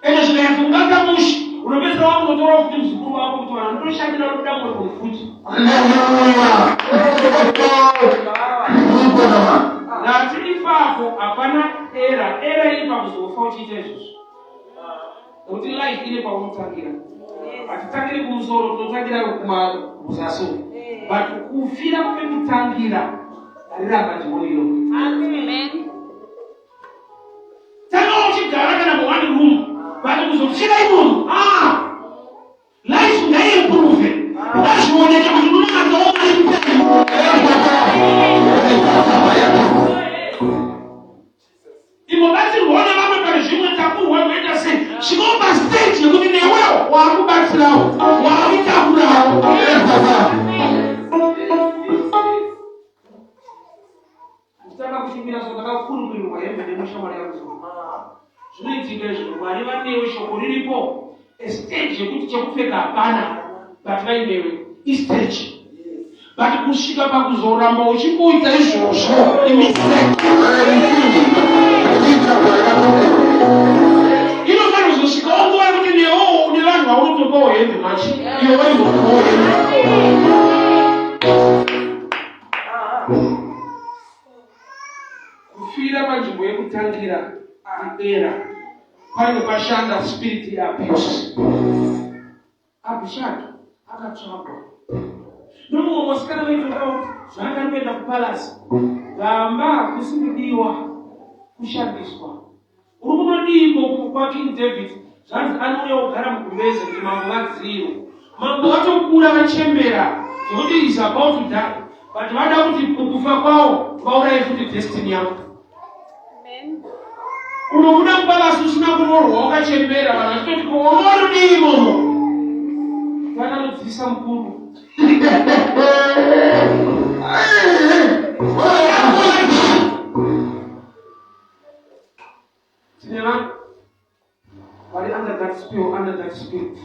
ende zvikayazungaka mushi unopedzera wakunotora futi muzukuru wako kuti vanhu ndoshandira rudamwe rwofuti nati ipapo hapana era iri pakuzofa uchiita izvozvo nokuti life ine paunotangira. Hatitangiri kumusoro tinotangira kumazasi but kufira kwekutangira riramba ndivoniro. Tanga uchigara kana muone room but kuzochira imomo life ngaiimprove ukazvioneka kuti unonatooa imobatsirwawo nevamwe pane zvimwe takurwa kuenda sei zvinopa stage yekuti newewo waakubatsirawo waakutakurawo. Nditanga kushumira zvakakakurumirirwa hembe nemushamwari yakuzo zvinoitika izvo mwari vanewe shoko riripo estage yekuti chekupfeka hapana but vainewe istage but kusvika pakuzoramba uchikuita izvozvo imiseke inofanira kuzosvikawo nguva yekuti newo heavy much. You're going to kufira panzvimbo yekutangira era pane pashanda spirit yeabuse. Abishaki akatsvakwa nomumwe musikana weitotaura zvanga kuenda kupalasi gamba kusindidiwa kushandiswa. Uri kunodiko kwa King David zvanzi anouya kugara mugumbeze kuti mambo vadziwe. Mambo vatokura vachembera zvekuti is about to die, but vada kuti kukufa kwawo vauraye futi destiny yavo. Unobuda kupalasi usina kuroorwa wakachembera, vanhu vachitoti koomorudii imomo vakanodzisa mukuru. Tine vanhu vari under that spell, under that spirit.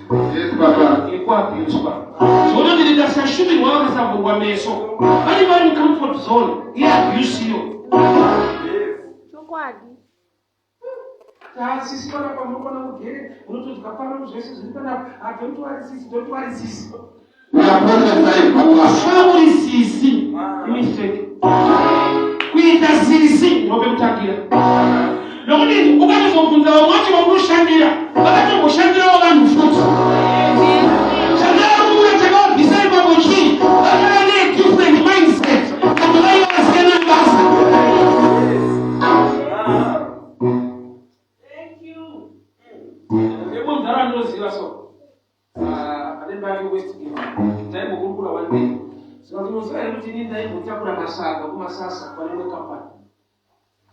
Yekuabuswa. Zvonondirida sashumirwa vakasavhurwa meso. Vane vari mucomfort zone yeabuse iyo. Sisi pana pamunokona kugere unototi kapana zvese zviri pana don't worry sisi, don't worry sisi. Uri sisi mistake kuita sisi nopekutakira nokuti ukatozobvunza vamwe vacho vakunoshandira vakatomboshandirawo vanhu futi. Shandira takavabvisa ipapo chii vakava nedifferent mindset kuti vaiva vasiyana basa. Ndara ndoziva so anembari westgate ndaimbokurukura one day saka ndinoziva kuti ini ndaimbotakura masaga kumasasa kwanemwe kampani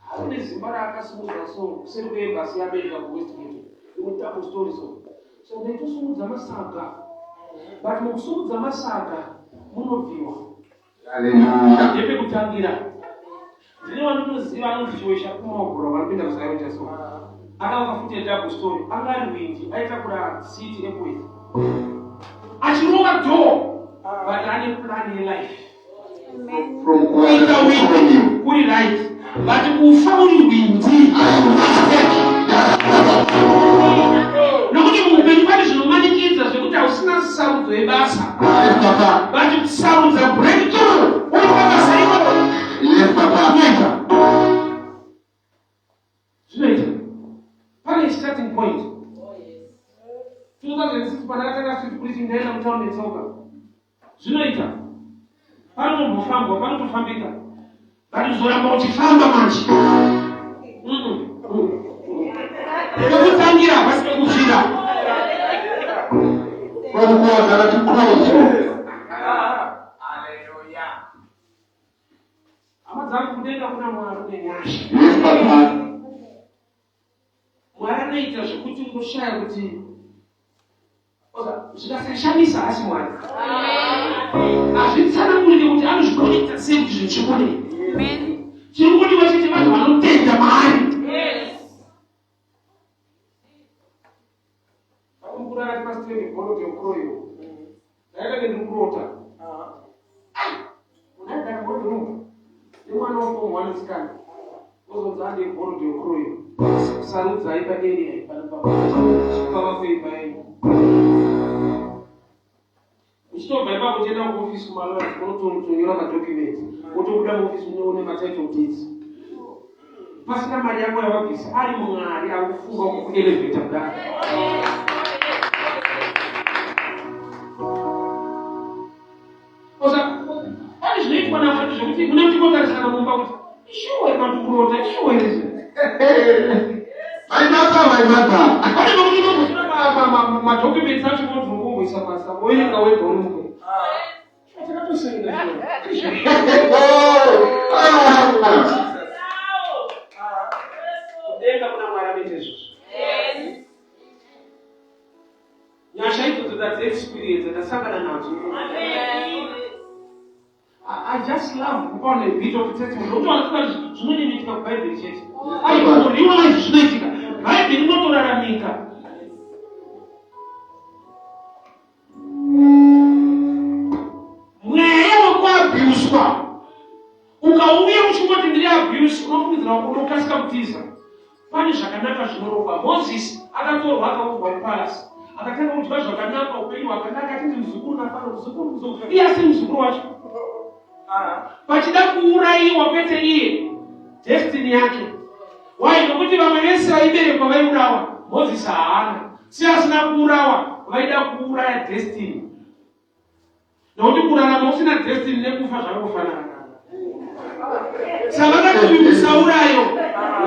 haune zimba raakasimudza so kuseri kweembasi yamerika kuwestgate inotapo story so ndaitosumudza masaga but mukusumudza masaga munobviwa ndepekutangira. Ndine vandotoziva anozvishoesha kumaogoro vanopinda kusairota so akanga futi double story angari wingi aitakura city airways achirova door but ane plan yelife from kuita wingi kuri right but kufa uri wingi nokuti muupenyu pane zvinomanikidza zvekuti hausina sarudzo yebasa but kusarudza breakthrough uri pabasa iko zvinoita pane starting point. 2006 panakatanga street preaching ndaenda mutauni netsoka. Zvinoita panombofambwa panotofambika but zoramba uchifamba manje pekutangira pasina kufira kwakuwazana tikrozi. Hama dzangu kudenga kuna Mwari nenyasha. Mwari anoita zvekuti unoshaya kuti zvikasashamisa asi Mwari hazvitsanangurike kuti anozvikonekta sei kuti zvinhu chikone chiri kutiwa chete vanhu vanotenda Mwari. Mukuru akati pasiteni gorote ukroyo ndaikake ndikurota unaidara gorote imwana wako wanosikana ozonza ande gorote ukroyo kusarudza ipa area panopapa kuipa yenyu uchitobva ipapo tienda kuofisi kumalora unotonyora madocument wotobuda muofisi unoone matitle deeds pasina mari yako yavabvisa ari Mwari akufunga kukuelevheta kudaro. Pane zvinoitwa navanhu zvekuti mune mutikotarisana mumba kuti ishuwe matukurota ishuwe pane vakuti nobvusina madhokuments acho modzongomboisa pasi woerenga wega uri mukwe takatosenga kudenga kuna Mwari anoita izvozvo. Nyasha idzodzo dzadzexperience dzasangana nadzo. I just love upon a bit of testimony. Don't want to zvinoitika kuBhayibheri chete. Aiwa realize zvinoitika. Bhayibheri inotoraramika. Mweya wekuabuswa. Ukauya uchingoti ndiri abuse unofungidzira unokasika kutiza. Pane zvakanaka zvinorongwa. Moses akatorwa akaubva kupalasi. Akatanga kudya zvakanaka upenyu muzukuru napano muzukuru. Iya si muzukuru wacho. Pachida kuuraiwa kwete iye destiny yake. Why nokuti vamwe vese vaiberekwa vaiurawa. Mozisi haana. Si asina kuurawa, vaida kuuraya destiny. Nokuti kurarama usina destiny nekufa zvakafanana. Savakatuvimisa urayo.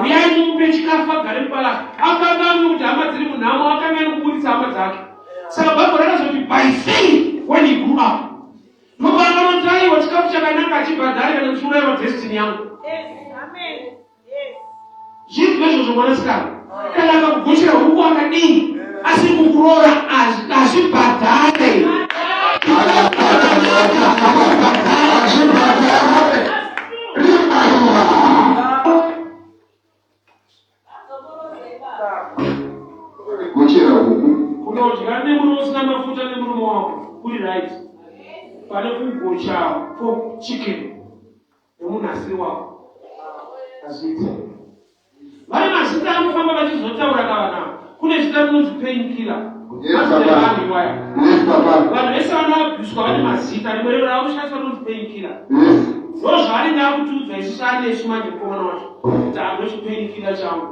Uyai mumupe chikafu agare mupalasa. Akanga kuti hama dziri munhamo, akanga nekubudisa hama dzake. Saka Bhaibheri rakazoti by faith when he grew up. Nobanga notsvaiwa chikafu chakanaka achibhadharika nekushurayiwa destiny yangu. Amen. Zvinhu izvozvo mwanasikana. Kana akakugochera huku akadini, asi kukuroora azvibhadhare. Kunodya nemuno usina mafuta nemurume wako kuri right. Pane kugocha for chicken nemunhasiri wako. Azviti. Vane mazita anofamba vachizotaura kavana. Kune zita rinonzi pain killer. Vanhu vese vanoabhuswa vane mazita. Rimwe rero rakushandiswa rinonzi pain killer. Ndo zvaanenge akutiudza isusu anesu manje kuona wacho. Kuti anochi pain killer changu.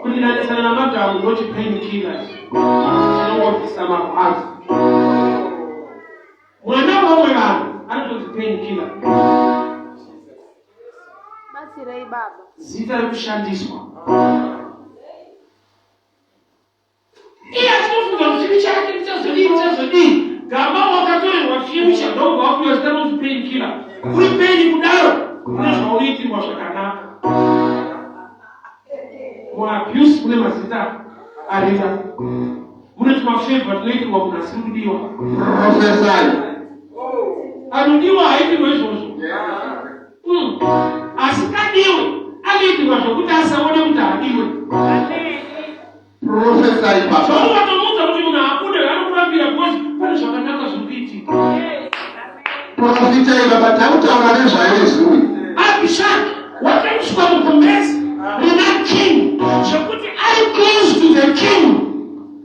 Kuninanisana namagamu noti pain killers. Chinongobvisa mapazi. Mwana wamwe vanhu anotonzi pain killer. Batsirei baba. Zita rekushandiswa. Iye achinofunga kuti chivi chake ndichazodii. Gama wakatorerwa chivi dongo wakuya zita rinonzi pain killer. Kuri pain kudaro. Kune zvaunoitirwa zvakanaka. Muabuse kune mazita arida. Mune tumafavor tunoitirwa munhu asiri kudiwa. Professor. Anodiwa haitirwa izvozvo. Asikadiwe anoitirwa zvokuti asaone kuti hadiwe. Professor ibaba. Zvaunotomudza kuti munhu akude anokurambira because pane zvakanaka zvikuitika. Profita ibaba tautaura nezvayo zuri. Abishak wakaiswa mukumbezi rina king zvekuti ari close to the king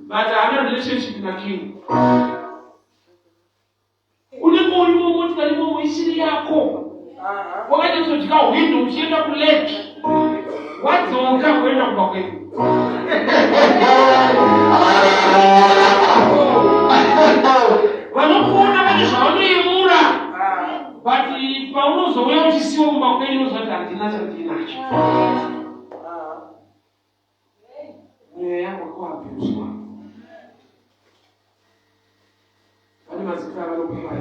but haana relationship na king. Unenge uri mumotikari momoisiri yako wakaita kuzodya hwindo uchienda kuleki wadzoka kuenda kuba kwedu. Vanokuona vane zvavanoyemura but paunozouya uchisiwa kumba kwenyu unozoti handina chandinacho. Mweya yangu akuabhuswa. Vane mazita avanokupa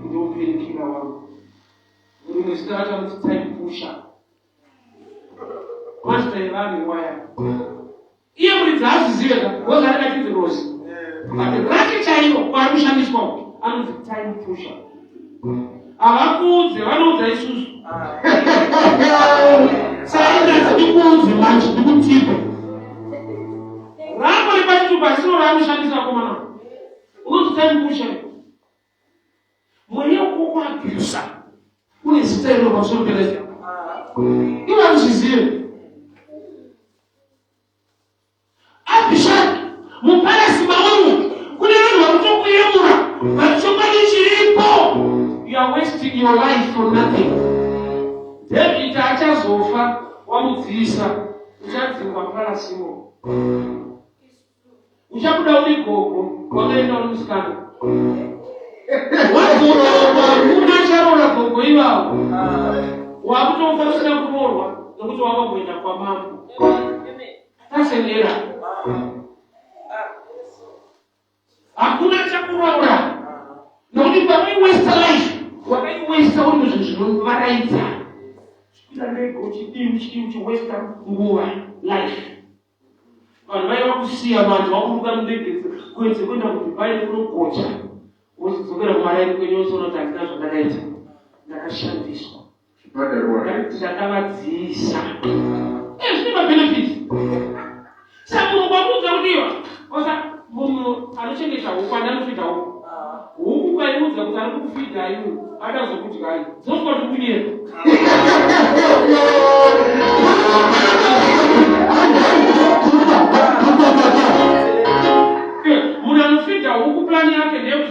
ndio pain killer wangu. Rimwe zita vachamuti time pusher. Master Evangelist Mweya. Iye muridzi haazvizive because arakachidzi Rosi. But rake chairo kwaarikushandiswa anonzi time pusher. Havakuudze vanoudza isusu. Saina ndikuudze manje ndikutipe. Rako repachitupa siro raanoshandisa komana. Unonzi time pusher. Mweya ukuabhusa. Kune zita iro pamusoro peleza. Iwe hazvizive. Abishak muparasi maomu kune vanhu varikutokuyemura vachokwadi chiripo. You are wasting your life for nothing. David achazofa wamudziisa uchadzingwa parasimo. Uchabuda uri gogo wakaenda uri musikana. Unacharora gogo ivavo. Wakutofa usina kuroorwa nokuti wakagoenda kwamambo. Tasendera. Hakuna chakuroora. Nokuti pamwe waste life. Wakaiwesta uri muzvizvinovaraidza. Chipira ndege uchiwesta nguva life. Vanhu vaiva kusiya manje wakuruka mundege kuenda kuDubai nekunogocha. Wochidzokera kumaraini kwenyu wosiona kuti handina zvandakaita. Ndakashandiswa. Ndakavadziisa. Zvine mabenefits. Saka munhu kwamuudza kudiwa. Osa munhu anochengeta huku anofidha huku. Huku ukaiudza kuti ari kukufidha iwe adazokudyai. Dzoswa tikunyera. Munhu anofidha huku plani yake ndeye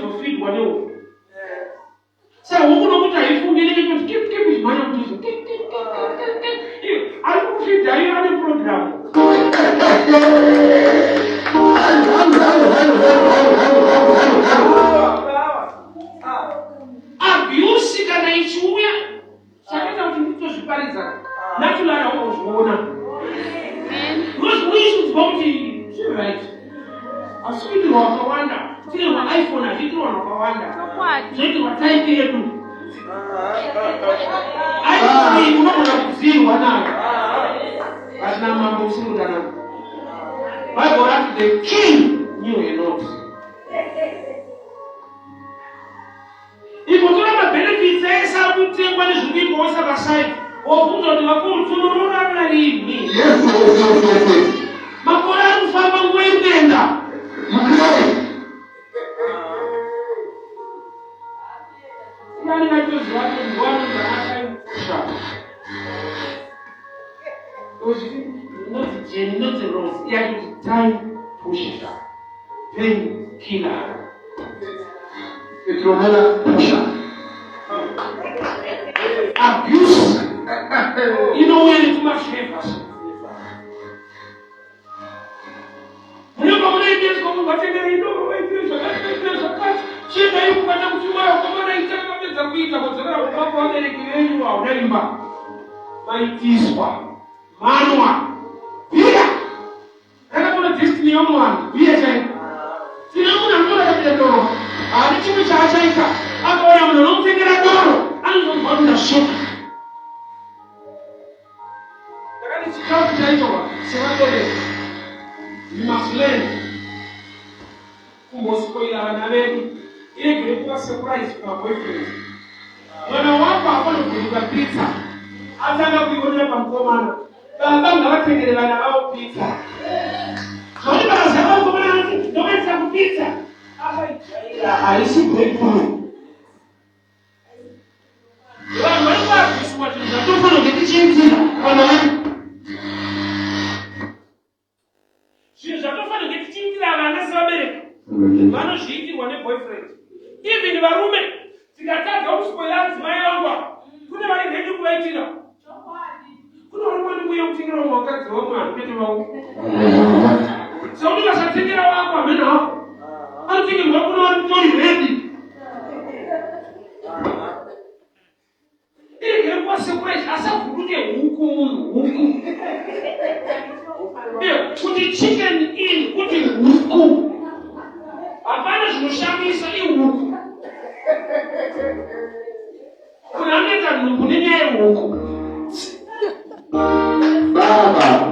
Asikuti wakawanda. Tine wa iPhone atiti wakawanda. Zeti wa type yetu. iPhone unaona kuzimu wanayo. But na mambo usiku dana. Bible that the king knew a lot. If you don't benefit, say something when you speak on the side. Or put on the phone to know leave me. Yes. Makora mfama mwenda. Yani nachozi watu mwana na hata kusha. Oji not the rose. Yeah, time pushes up. Pain killer. Petromela pusha. Abuse. You know when it's too much favors. Shida yuko kwa mchumba kwa maana itaka kabisa kuita kwa sababu mambo yale kilengo au naimba. Maitiswa. Manwa. Pia. Kana kuna destiny ya mwana. Pia tena. Sina kuna mmoja katika doro. Alichumi cha achaika. Hapo wale wanaomtekera doro. Anzo mbona shoka. Takani chikao kitaitwa. Sema dole. You must learn. Kumosikoila na leni. Ile kilikuwa surprise kwa boyfriend. Mwana wako hapo kulipa pizza. Hata na kuiona kwa mkomana. Baba mnawatengelea na hao pizza. Kwa nini wanasema kwa maana ndio kama pizza? Hapa haisi breakthrough. Wao kusema tunataka ngeti chini wana Sinatofanya ngeti chini la wanasema bere. Mano shiki wane boyfriend. Hivi ni warume. Sikataka usipoilanzi mayongwa. Kuna wale ndio kuwaitina. Kuna wale wanakuja kutingira wakati wa mwana pete wao. Saudi kasatingira wako amena hapo. Antingi mwako na wale mtoi ready. Ile kwa surprise asa kuruke huku. Put the chicken in, put it huku. Hapana tunashamisa hii huku. Kuna neta nungunini ya huku. Baba.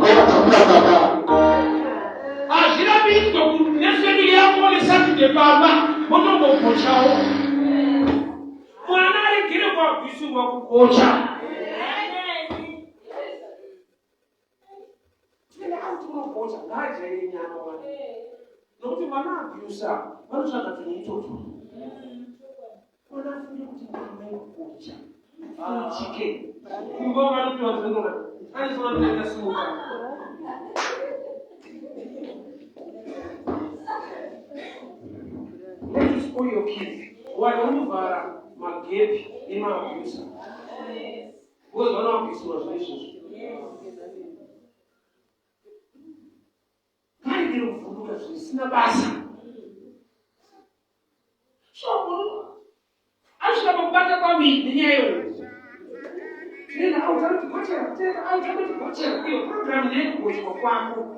Ajira bito nesemi yako ni sati de baba. Moto mkochao. Mwana kile kwa bisu wa kukocha. Kukocha ngaje yenye nyama. Nokuti mwana abusa, vanotanga tunitoto. Mwana afuni kuti mwana kukocha. Chike. Kumbo vanoti wazindona. Ani sona kuenda simuka. Let us spoil your kids. Wanonuvara magepi ima abusa. Wewe wana abusa relationship. Kali ndio kufunduka sina basa. So ashika kupata kwa mimi nyewe. Tena au tena hiyo program ni kwa kwako.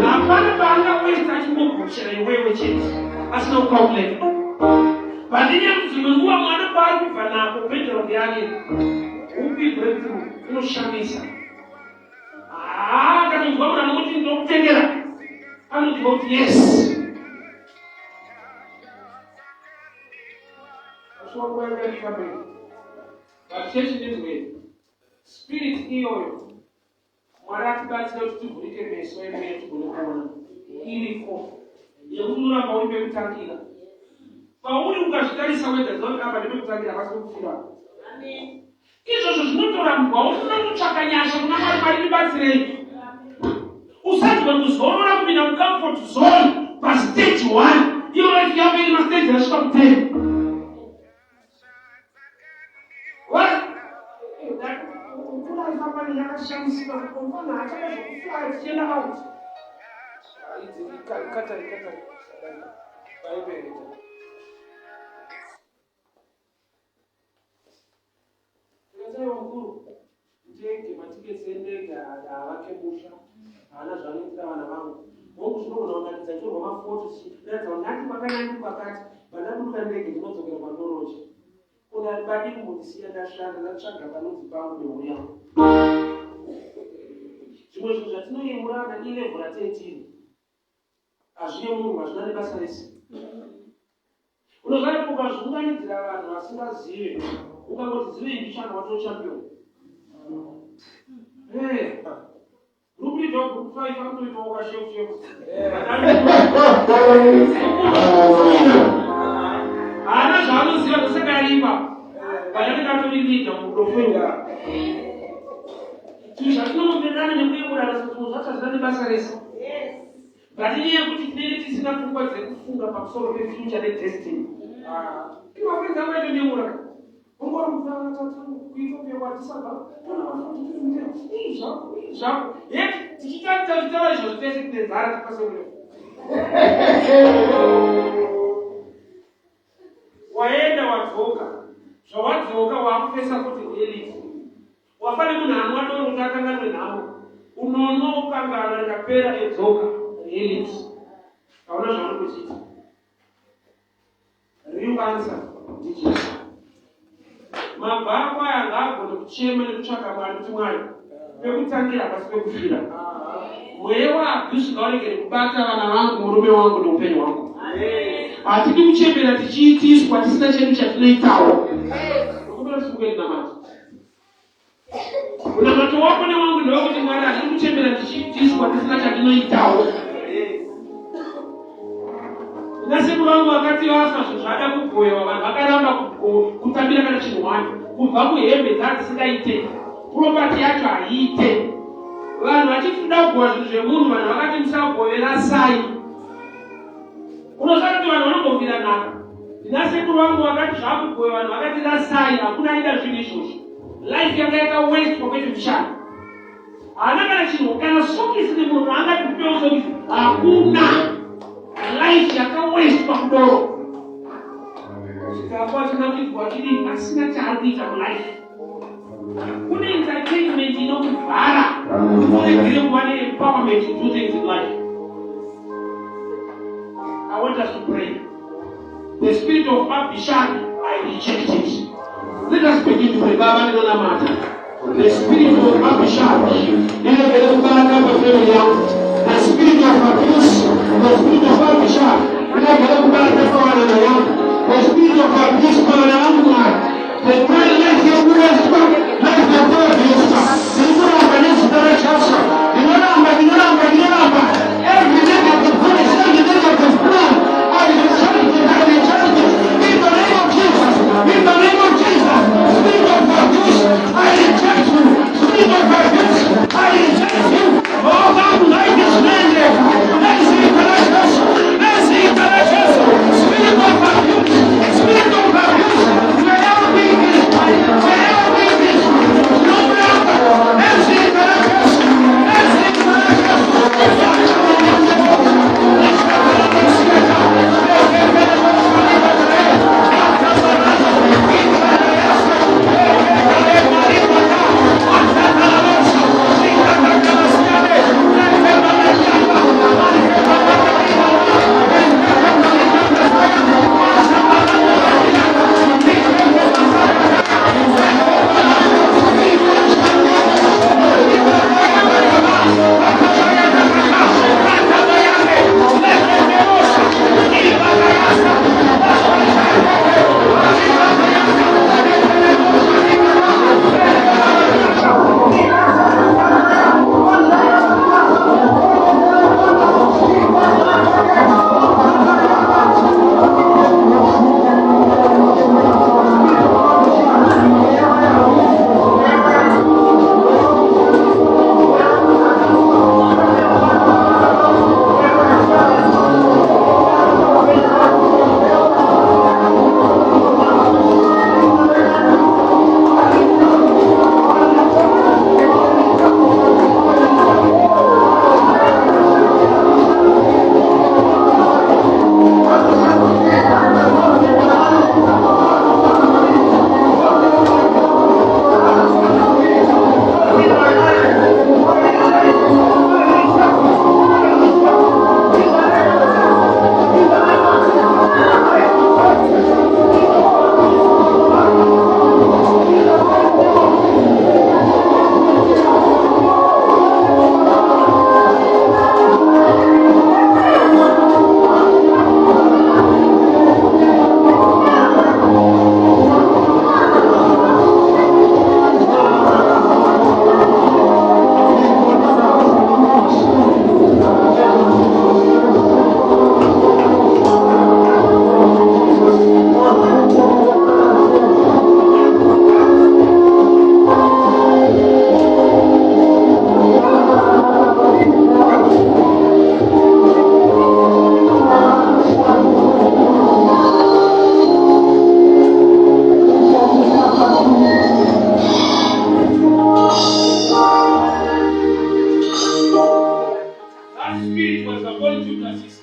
Na hapana banga wewe utakumbusha wewe chini. Asina problem. Badini mzungua mwana kwa kufanya kupenda roho yake. Upi breakthrough unashamisa. Kama ngoma na mtu ndio kutengera. Ano ndio yes. So kwa hiyo ni kabisa. Basheshe ndio spirit hiyo. Mwarati basi leo tutubulike meso yetu tunakuona. Ili kwa yule ambao nimekutangia. Pauli ukashitari sawenda zote hapa nimekutangia basi kufira. Amen. Hizo zinotora mbwa unatuchakanyasha kuna mali basi leo. Usaji wa kuzorora kubina comfort zone pa stage 1. Hiyo life yako ile stage ya shika mtende. What? Kuna hapa ni yakashamsi kwa kuona hata kufika tena out. Kata. Bye. Ndio nguru. Jenge matike sende ya wake busha. Ana zanita wana wangu. Mungu unounganidza chiro mafoto chiratidza kuti ndati kwakanandi kwakati pandaburuka ndege ndinodzokera pandorochi. Kuna badi kumundisiya ndashanda ndatsvaga panonzi pangu nemhuri yangu. Zvimwe zvinhu zvatinoyemurana ilevhu ratetiri hazviye munhu hazvina nebasa rese. Unozvari ukazviunganidzira vanhu vasingazive ukangoti zive imbishana watochampion. Rukuita group 5 akutoita wakashefu. Haana zvaanoziva kusakarimba. Vanenge atoririka muprofenda. Chinhu zvatinomonderana nekuyemurana zvinhu zvachazvina nebasa rese. Ngatiniye kuti tinenge tisina pfungwa dzekufunga pamusoro pefuture nedestiny. Iwapedza maito nyemura. Ungori mutata kuitopia kwatisabva. Zvako. Yeti tichitaura izvo zvitese kunenzara tikasomera. Waenda wadzoka. Zvawadzoka wakupesa kuti uelisi. Wafane munhu anwadoro kuti akanganwe nhamo. Unono ukangana rikapera edzoka. Elite. Hauna zvauri kuchita. Real answer ndijesu. Mabhako aya ngaagone kuchema nekutsvaka Mwari kuti Mwari pekutangira pasi pekufira. Mweya waabhusi ngauregere kubata vana vangu, murume wangu neupenyu hwangu. Hatidi kuchembera tichiitiswa tisina chenyu chatinoitawo. Nokumbira sikugeni namati. Unamato wako newangu ndewekuti Mwari hatidi kuchembera tichiitiswa tisina chatinoitawo. Nasekuru vangu vakati vafa zvinhu zvada kugoyewa vanhu vakaramba kutambira kana chinhu wani kubva kuhembe dzadzisingaite propati yacho haiite. Vanhu vachifunda kugoya zvinhu zvemunhu vanhu vakati musagovera sai. Unoziva kuti vanhu vanogovira nhaka. Nasekuru vangu vakati zvakugoya vanhu vakati rasai hakuna ida zvinhu izvozvo. Life yakaita waste kwakwecho mushana. Haana kana chinhu kana sokisi nemunhu angati kupewa sokisi hakuna. Life yakawaste pakudoro. Chikakuwa chinakuitwa chidii asina chaarikuita mulife. Kune entertainment inokuvhara unoregere kuva neempowerment to do things in life. I want us to pray. The spirit of Abishai, I reject it. Let us begin to pray. Baba nina mata. The spirit of Abishai, inogere kubaraka pafamily yangu. The spirit of abuse, the spirit of Abishai, inogere kubaraka pawana yangu. The spirit of abuse pawana yangu Mwari. The prayer let your words come, let your word be stop. Inoramba nezitara chasa. Inoramba. Every negative voice, every negative plan, I reject it. In the name of Jesus. In the name of Jesus. Spirit of abuse, I reject you. Spirit of abuse, I reject you. Oh God, like this man there. Let's see the spirit of abuse. Spirit of abuse. May I be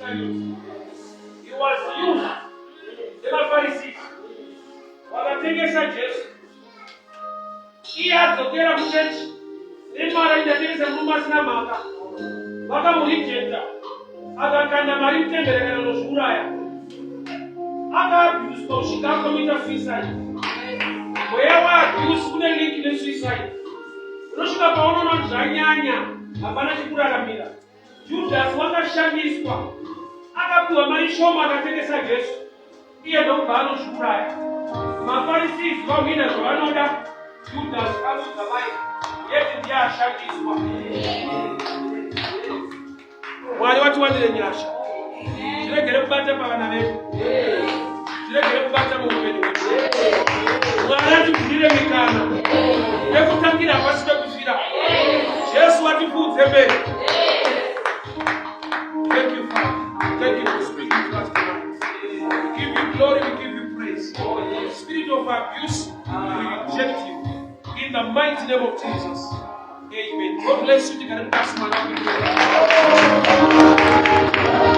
He was used. Evangelist. Wakatengesa Jesu. Iye adzokera kuchechi. Nemara indatengesa mumba asina maka. Vakamurijecta. Akakanda mari kutemberekana nozviuraya. Akaabhuswa kusvika akomita suicide. Mweya waabhuse kune link nesuicide. Unosvika paunoona kuti zvanyanya hapana chekuraramira. Judhasi wakashandiswa. Akapiwa mari shoma akatengesa Jesu. Iye ndokubva anozviuraya. Mafarisi vahwina zvavanoda. Judhasi anodza mai. Yeti ndiye ashandiswa. Mwari watiwanire nyasha. Tiregere kubata pavana vedu. Tiregere kubata muupenyu hwedu. Mwari ativhurire mikana yekutangira pasi pekufira. Jesu atipfuudze mberi. Thank you, Father. Thank you for speaking to us tonight. We give you glory, we give you praise. Spirit of abuse, we reject you. In the mighty name of Jesus. Amen. God bless you.